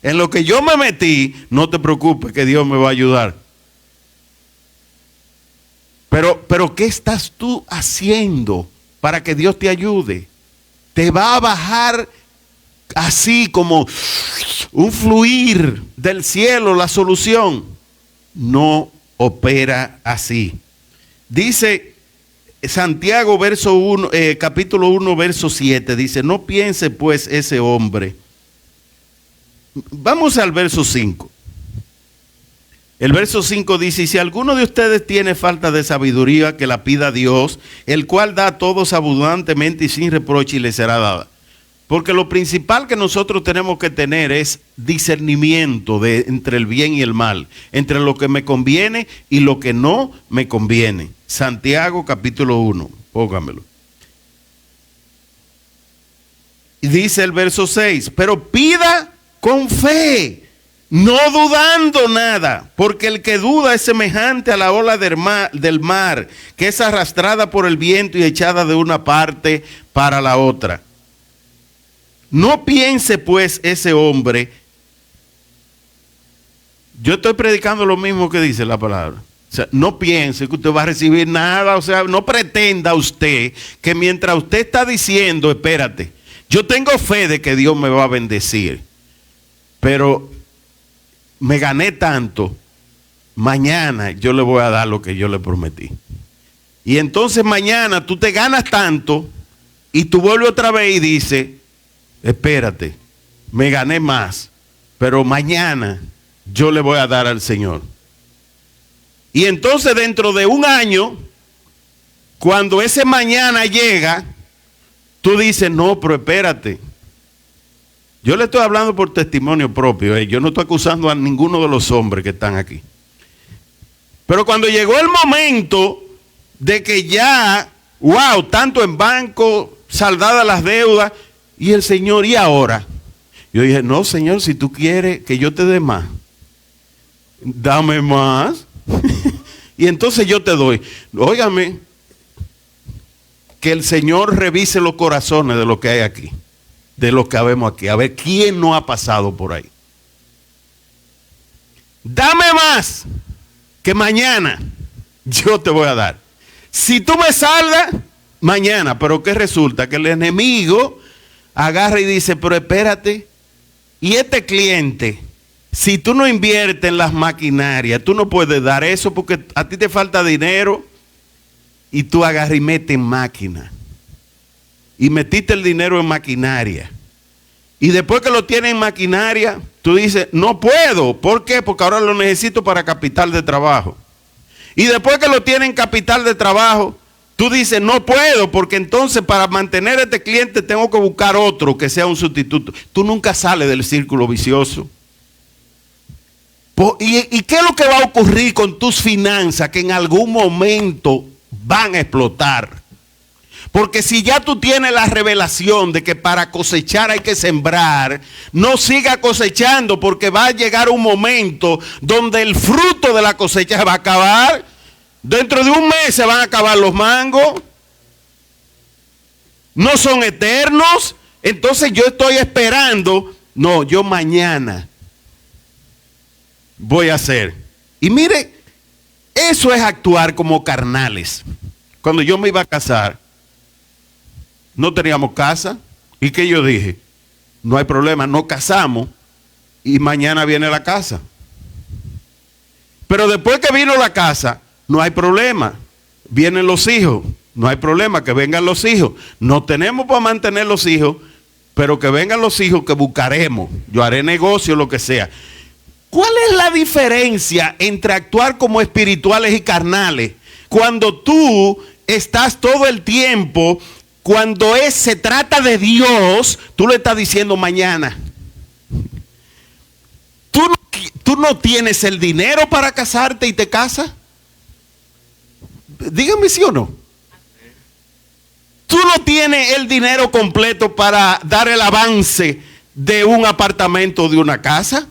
En lo que yo me metí, no te preocupes, que Dios me va a ayudar. Pero ¿qué estás tú haciendo para que Dios te ayude? Te va a bajar así como un fluir del cielo la solución. No opera así. Dice Santiago capítulo 1 verso 7, dice, no piense pues ese hombre. Vamos al verso 5. El verso 5 dice, y si alguno de ustedes tiene falta de sabiduría, que la pida a Dios, el cual da a todos abundantemente y sin reproche, y le será dada. Porque lo principal que nosotros tenemos que tener es discernimiento entre el bien y el mal, entre lo que me conviene y lo que no me conviene. Santiago capítulo 1, póngamelo. Y dice el verso 6, pero pida con fe, no dudando nada, porque el que duda es semejante a la ola del mar, que es arrastrada por el viento y echada de una parte para la otra. No piense pues ese hombre. Yo estoy predicando lo mismo que dice la palabra. O sea, no piense que usted va a recibir nada. O sea, no pretenda usted que mientras usted está diciendo, espérate, yo tengo fe de que Dios me va a bendecir, pero me gané tanto, mañana yo le voy a dar lo que yo le prometí. Y entonces mañana tú te ganas tanto y tú vuelves otra vez y dices, espérate, me gané más, pero mañana yo le voy a dar al Señor. Y entonces dentro de un año, cuando ese mañana llega, tú dices, no, pero espérate. Yo le estoy hablando por testimonio propio, yo no estoy acusando a ninguno de los hombres que están aquí. Pero cuando llegó el momento de que ya, wow, tanto en banco, saldadas las deudas, y el Señor, ¿y ahora? Yo dije, no, Señor, si tú quieres que yo te dé más, dame más. Y entonces yo te doy. Óigame, que el Señor revise los corazones de lo que hay aquí, de lo que vemos aquí, a ver quién no ha pasado por ahí. Dame más, que mañana yo te voy a dar. Si tú me saldas, mañana. Pero ¿qué resulta? Que el enemigo agarra y dice, pero espérate, y este cliente, si tú no inviertes en las maquinarias, tú no puedes dar eso porque a ti te falta dinero, y tú agarras y metes en máquina. Y metiste el dinero en maquinaria. Y después que lo tienes en maquinaria, tú dices, no puedo. ¿Por qué? Porque ahora lo necesito para capital de trabajo. Y después que lo tienes en capital de trabajo, tú dices, no puedo, porque entonces para mantener a este cliente tengo que buscar otro que sea un sustituto. Tú nunca sales del círculo vicioso. ¿Y qué es lo que va a ocurrir con tus finanzas que en algún momento van a explotar? Porque si ya tú tienes la revelación de que para cosechar hay que sembrar, no siga cosechando, porque va a llegar un momento donde el fruto de la cosecha se va a acabar. Dentro de un mes se van a acabar los mangos. No son eternos. Entonces yo estoy esperando. No, yo mañana voy a hacer. Y mire, eso es actuar como carnales. Cuando yo me iba a casar, no teníamos casa. ¿Y qué yo dije? No hay problema, nos casamos y mañana viene la casa. Pero después que vino la casa, no hay problema. Vienen los hijos, no hay problema, que vengan los hijos. No tenemos para mantener los hijos, pero que vengan los hijos que buscaremos. Yo haré negocio, lo que sea. ¿Cuál es la diferencia entre actuar como espirituales y carnales? Cuando tú estás todo el tiempo, cuando se trata de Dios, tú le estás diciendo mañana. ¿Tú no tienes el dinero para casarte y te casas? Dígame sí o no. Tú no tienes el dinero completo para dar el avance de un apartamento o de una casa.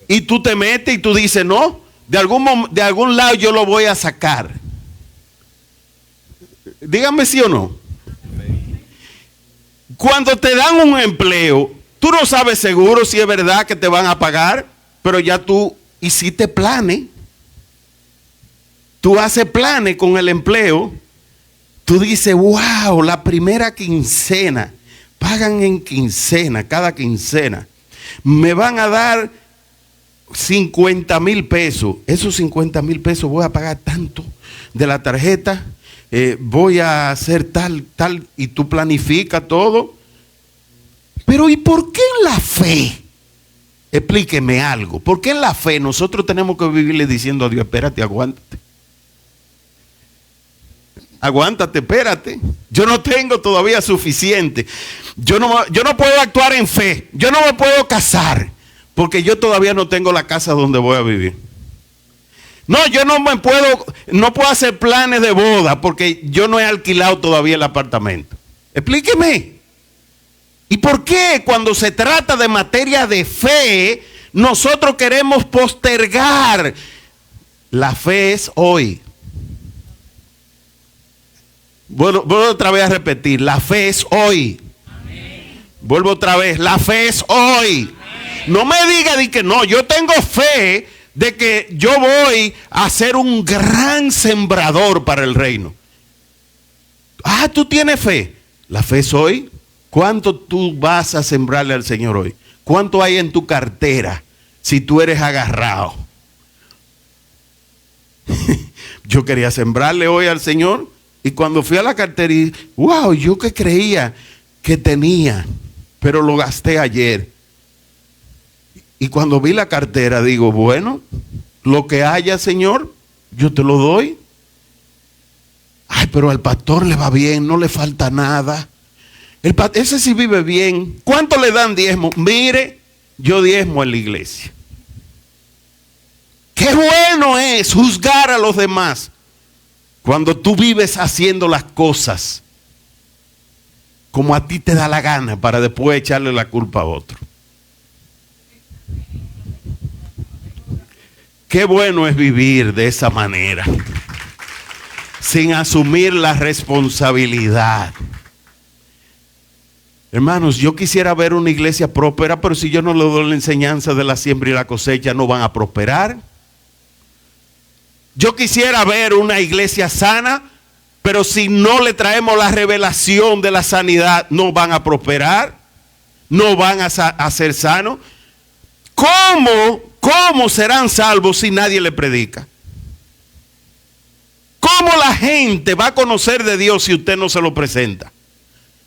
Y tú te metes y tú dices, no, de algún lado yo lo voy a sacar. Dígame sí o no. Cuando te dan un empleo, tú no sabes seguro si es verdad que te van a pagar, pero ya tú hiciste planes. Tú haces planes con el empleo. Tú dices, wow, la primera quincena, pagan en quincena, cada quincena. Me van a dar 50,000 pesos. Esos 50,000 pesos voy a pagar tanto de la tarjeta. Voy a hacer tal, y tú planificas todo. Pero ¿y por qué en la fe? Explíqueme algo. ¿Por qué en la fe nosotros tenemos que vivirle diciendo a Dios, espérate, aguántate? Aguántate, espérate. Yo no tengo todavía suficiente. Yo no puedo actuar en fe. Yo no me puedo casar porque yo todavía no tengo la casa donde voy a vivir. No, yo no puedo hacer planes de boda porque yo no he alquilado todavía el apartamento. Explíqueme. ¿Y por qué cuando se trata de materia de fe, nosotros queremos postergar? La fe es hoy. Vuelvo otra vez a repetir, la fe es hoy. Amén. Vuelvo otra vez, la fe es hoy. Amén. No me diga de que no, yo tengo fe de que yo voy a ser un gran sembrador para el reino. Ah, tú tienes fe. La fe es hoy. ¿Cuánto tú vas a sembrarle al Señor hoy? ¿Cuánto hay en tu cartera si tú eres agarrado? Yo quería sembrarle hoy al Señor. Y cuando fui a la cartera y wow, yo que creía que tenía, pero lo gasté ayer. Y cuando vi la cartera digo, bueno, lo que haya, Señor, yo te lo doy. Ay, pero al pastor le va bien, no le falta nada. Ese sí vive bien. ¿Cuánto le dan diezmo? Mire, yo diezmo en la iglesia. Qué bueno es juzgar a los demás. Cuando tú vives haciendo las cosas como a ti te da la gana para después echarle la culpa a otro. Qué bueno es vivir de esa manera, sin asumir la responsabilidad. Hermanos, yo quisiera ver una iglesia próspera, pero si yo no le doy la enseñanza de la siembra y la cosecha, no van a prosperar. Yo quisiera ver una iglesia sana, pero si no le traemos la revelación de la sanidad, no van a prosperar, no van a ser sanos. ¿Cómo serán salvos si nadie le predica? ¿Cómo la gente va a conocer de Dios si usted no se lo presenta?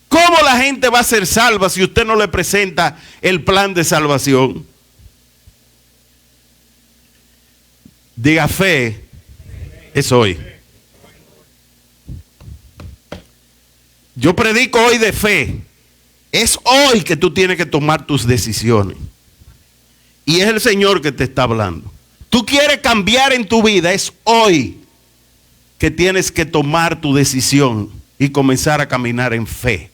¿Cómo la gente va a ser salva si usted no le presenta el plan de salvación? Diga, fe es hoy. Yo predico hoy de fe. Es hoy que tú tienes que tomar tus decisiones. Y es el Señor que te está hablando. Tú quieres cambiar en tu vida, es hoy que tienes que tomar tu decisión. y comenzar a caminar en fe,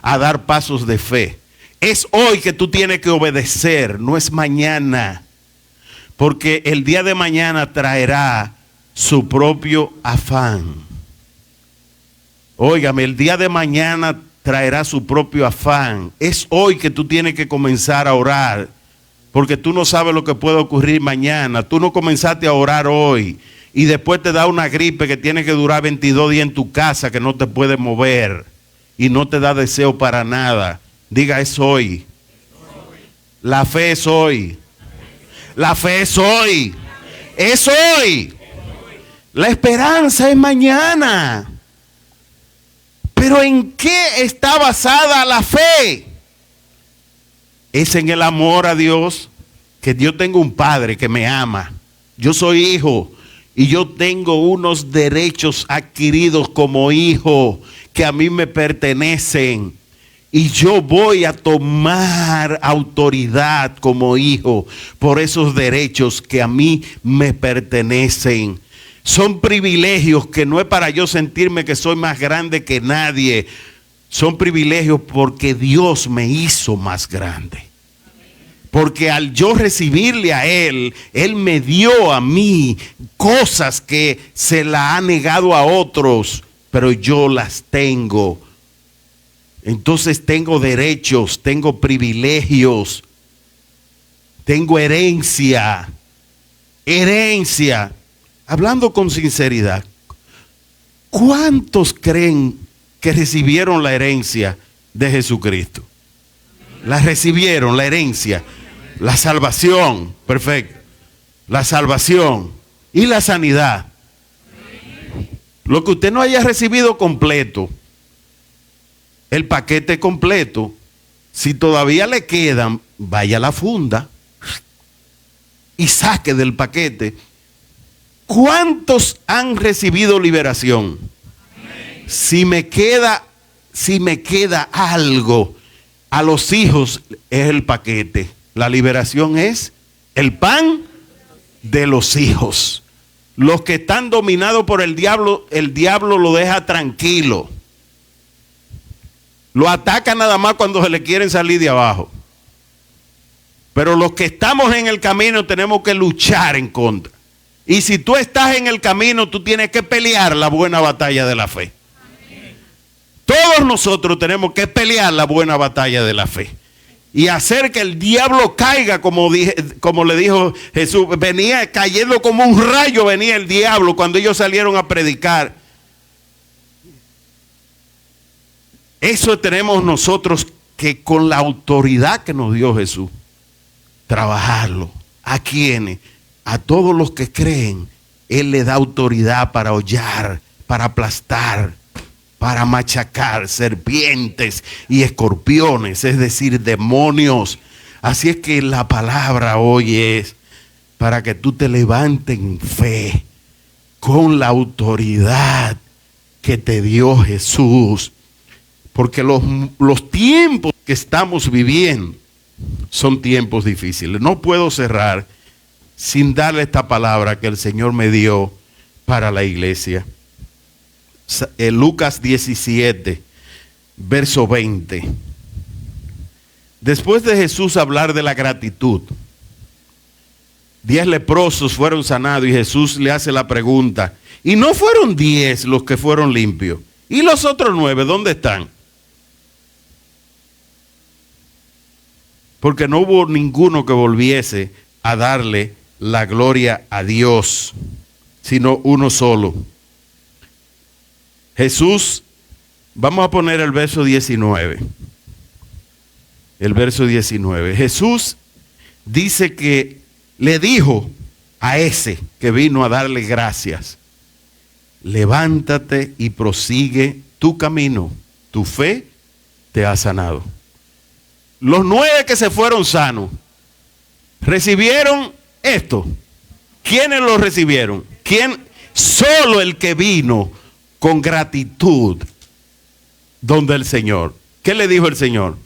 a dar pasos de fe. Es hoy que tú tienes que obedecer, no es mañana, porque el día de mañana traerá su propio afán. Óigame, el día de mañana traerá su propio afán. Es hoy que tú tienes que comenzar a orar, porque tú no sabes lo que puede ocurrir mañana. Tú no comenzaste a orar hoy y después te da una gripe que tiene que durar 22 días en tu casa, que no te puedes mover y no te da deseo para nada. Diga, es hoy. La fe es hoy. La fe es hoy. Es hoy. La esperanza es mañana. Pero ¿en qué está basada la fe? Es en el amor a Dios, que yo tengo un padre que me ama. Yo soy hijo y yo tengo unos derechos adquiridos como hijo que a mí me pertenecen. Y yo voy a tomar autoridad como hijo por esos derechos que a mí me pertenecen. Son privilegios que no es para yo sentirme que soy más grande que nadie. Son privilegios porque Dios me hizo más grande. Porque al yo recibirle a Él, Él me dio a mí cosas que se la ha negado a otros, pero yo las tengo. Entonces tengo derechos, tengo privilegios, tengo herencia. Herencia. Hablando con sinceridad, ¿cuántos creen que recibieron la herencia de Jesucristo? La recibieron, la herencia, la salvación, perfecto, la salvación y la sanidad. Lo que usted no haya recibido completo, el paquete completo, si todavía le quedan, vaya a la funda y saque del paquete. ¿Cuántos han recibido liberación? Si me queda algo, a los hijos es el paquete. La liberación es el pan de los hijos. Los que están dominados por el diablo lo deja tranquilo. Lo ataca nada más cuando se le quieren salir de abajo. Pero los que estamos en el camino tenemos que luchar en contra. Y si tú estás en el camino, tú tienes que pelear la buena batalla de la fe. Todos nosotros tenemos que pelear la buena batalla de la fe. Y hacer que el diablo caiga, como le dijo Jesús. Venía cayendo como un rayo, venía el diablo cuando ellos salieron a predicar. Eso tenemos nosotros que con la autoridad que nos dio Jesús, trabajarlo. ¿A quiénes? A todos los que creen. Él le da autoridad para hollar, para aplastar, para machacar serpientes y escorpiones, es decir, demonios. Así es que la palabra hoy es para que tú te levantes en fe con la autoridad que te dio Jesús. Porque los tiempos que estamos viviendo son tiempos difíciles. No puedo cerrar sin darle esta palabra que el Señor me dio para la iglesia. Lucas 17, verso 20. Después de Jesús hablar de la gratitud, 10 leprosos fueron sanados y Jesús le hace la pregunta: ¿y no fueron 10 los que fueron limpios? ¿Y los otros 9 dónde están? Porque no hubo ninguno que volviese a darle la gloria a Dios, sino uno solo. Jesús, vamos a poner el verso 19. El verso 19. Jesús dice que le dijo a ese que vino a darle gracias: levántate y prosigue tu camino, tu fe te ha sanado. Los 9 que se fueron sanos recibieron esto. ¿Quiénes lo recibieron? ¿Quién? Solo el que vino con gratitud donde el Señor. ¿Qué le dijo el Señor?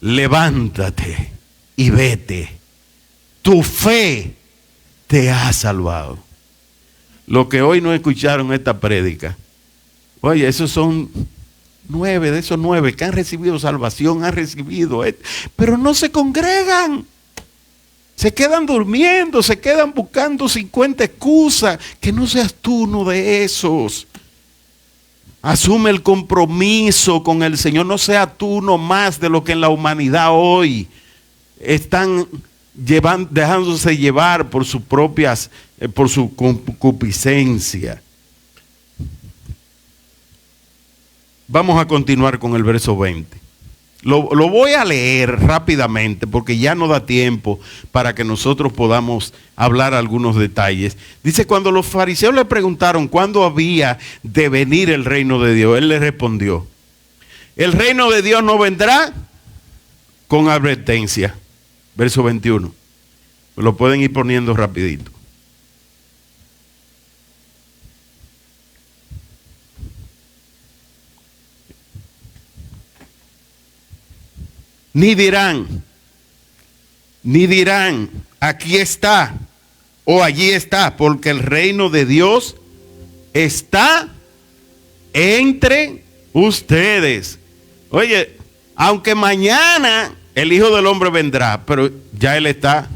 Levántate y vete. Tu fe te ha salvado. Lo que hoy no escucharon esta prédica, Oye, esos son 9 de esos 9 que han recibido salvación, han recibido esto, pero no se congregan. Se quedan durmiendo, se quedan buscando 50 excusas. Que no seas tú uno de esos. Asume el compromiso con el Señor. No seas tú uno más de lo que en la humanidad hoy están dejándose llevar por sus propias, por su concupiscencia. Vamos a continuar con el verso 20. Lo voy a leer rápidamente porque ya no da tiempo para que nosotros podamos hablar algunos detalles. Dice, cuando los fariseos le preguntaron cuándo había de venir el reino de Dios, él les respondió, el reino de Dios no vendrá con advertencia. Verso 21. Lo pueden ir poniendo rapidito. Ni dirán, aquí está o allí está, porque el reino de Dios está entre ustedes. Oye, aunque mañana el Hijo del Hombre vendrá, pero ya Él está.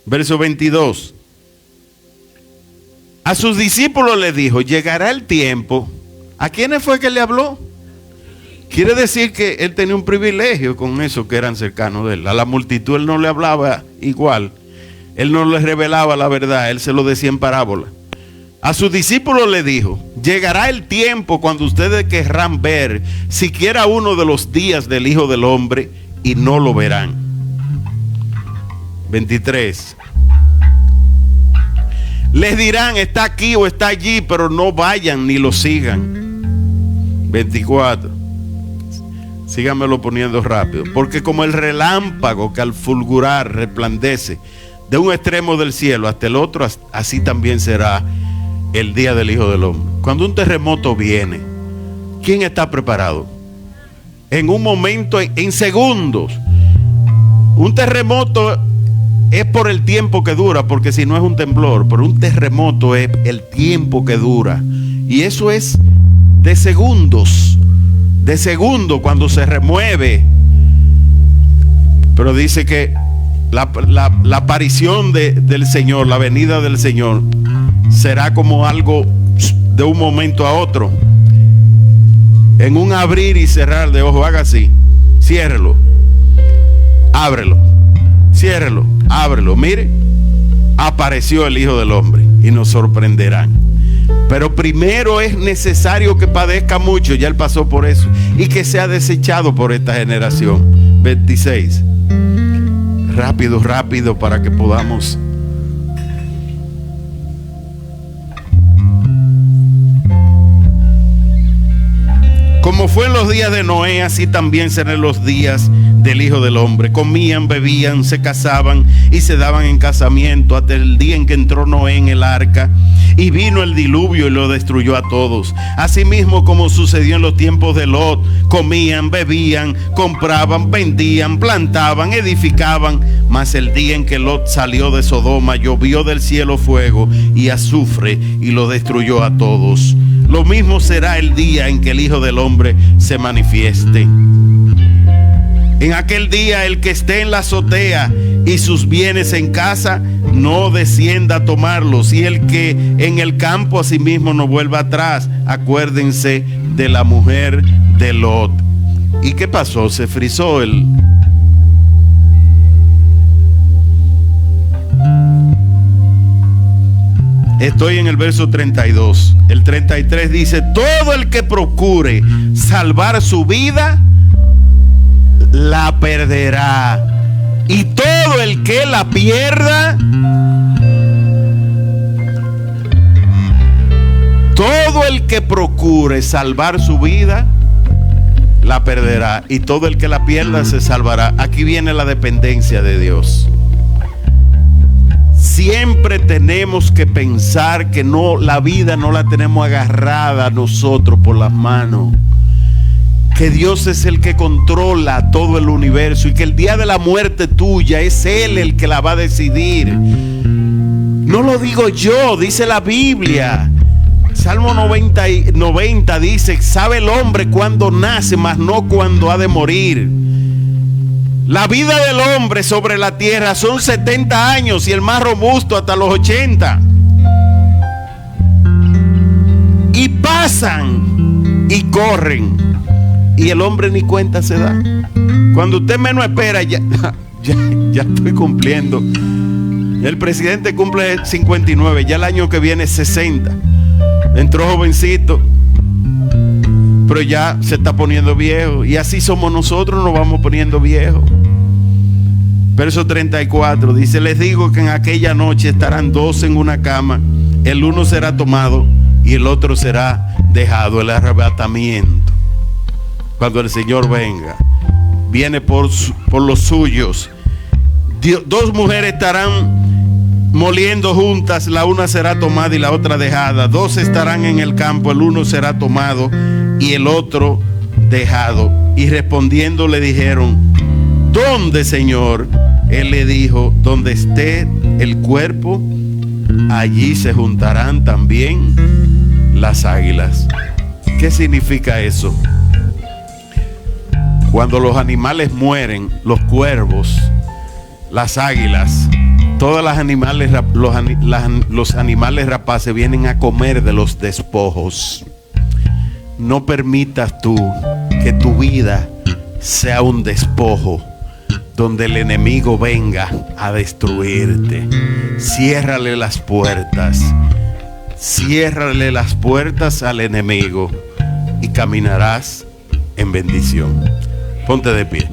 Verso 22. A sus discípulos les dijo, llegará el tiempo. ¿A quiénes fue que le habló? Quiere decir que él tenía un privilegio con esos que eran cercanos de él. A la multitud él no le hablaba igual. Él no les revelaba la verdad, él se lo decía en parábola. A sus discípulos le dijo, llegará el tiempo cuando ustedes querrán ver siquiera uno de los días del Hijo del Hombre y no lo verán. 23. Les dirán, está aquí o está allí, pero no vayan ni lo sigan. 24. Síganmelo poniendo rápido. Porque como el relámpago que al fulgurar resplandece de un extremo del cielo hasta el otro, así también será el día del Hijo del Hombre. Cuando un terremoto viene, ¿quién está preparado? En un momento, en segundos. Un terremoto es por el tiempo que dura, porque si no es un temblor, pero un terremoto es el tiempo que dura. Y eso es de segundos. De segundo cuando se remueve. Pero dice que la aparición del Señor, la venida del Señor, será como algo de un momento a otro. En un abrir y cerrar de ojos. Haga así. Ciérrelo. Ábrelo. Ciérrelo. Ábrelo. Mire. Apareció el Hijo del Hombre y nos sorprenderán. Pero primero es necesario que padezca mucho, ya él pasó por eso, y que sea desechado por esta generación. 26. Rápido, rápido para que podamos. Como fue en los días de Noé, así también serán los días del Hijo del Hombre. Comían, bebían, se casaban y se daban en casamiento hasta el día en que entró Noé en el arca y vino el diluvio y lo destruyó a todos. Asimismo, como sucedió en los tiempos de Lot, comían, bebían, compraban, vendían, plantaban, edificaban. Mas el día en que Lot salió de Sodoma, llovió del cielo fuego y azufre y lo destruyó a todos. Lo mismo será el día en que el Hijo del Hombre se manifieste. En aquel día el que esté en la azotea y sus bienes en casa, no descienda a tomarlos, y el que en el campo asimismo no vuelva atrás. Acuérdense de la mujer de Lot. ¿Y qué pasó? Se frizó el... Estoy en el verso 32. El 33 dice, todo el que procure salvar su vida, la perderá. Y todo el que la pierda, todo el que procure salvar su vida, la perderá. Y todo el que la pierda se salvará. Aquí viene la dependencia de Dios. Siempre tenemos que pensar que no, la vida no la tenemos agarrada a nosotros por las manos. Que Dios es el que controla todo el universo y que el día de la muerte tuya es Él el que la va a decidir. No lo digo yo, dice la Biblia. Salmo 90 dice: sabe el hombre cuándo nace, mas no cuándo ha de morir. La vida del hombre sobre la tierra son 70 años y el más robusto hasta los 80. Y pasan y corren y el hombre ni cuenta se da. Cuando usted menos espera, ya estoy cumpliendo. El presidente cumple 59, ya el año que viene 60. Entró jovencito, pero ya se está poniendo viejo. Y así somos nosotros, nos vamos poniendo viejos. Verso 34 dice: les digo que en aquella noche estarán dos en una cama, el uno será tomado y el otro será dejado. El arrebatamiento, cuando el Señor venga, viene por los suyos. Dos mujeres estarán moliendo juntas, la una será tomada y la otra dejada. Dos estarán en el campo, el uno será tomado y el otro dejado. Y respondiendo le dijeron: ¿dónde, Señor? Él le dijo: donde esté el cuerpo, allí se juntarán también las águilas. ¿Qué significa eso? Cuando los animales mueren, los cuervos, las águilas, todos los animales rapaces vienen a comer de los despojos. No permitas tú que tu vida sea un despojo donde el enemigo venga a destruirte. Ciérrale las puertas. Ciérrale las puertas al enemigo y caminarás en bendición. Ponte de pie.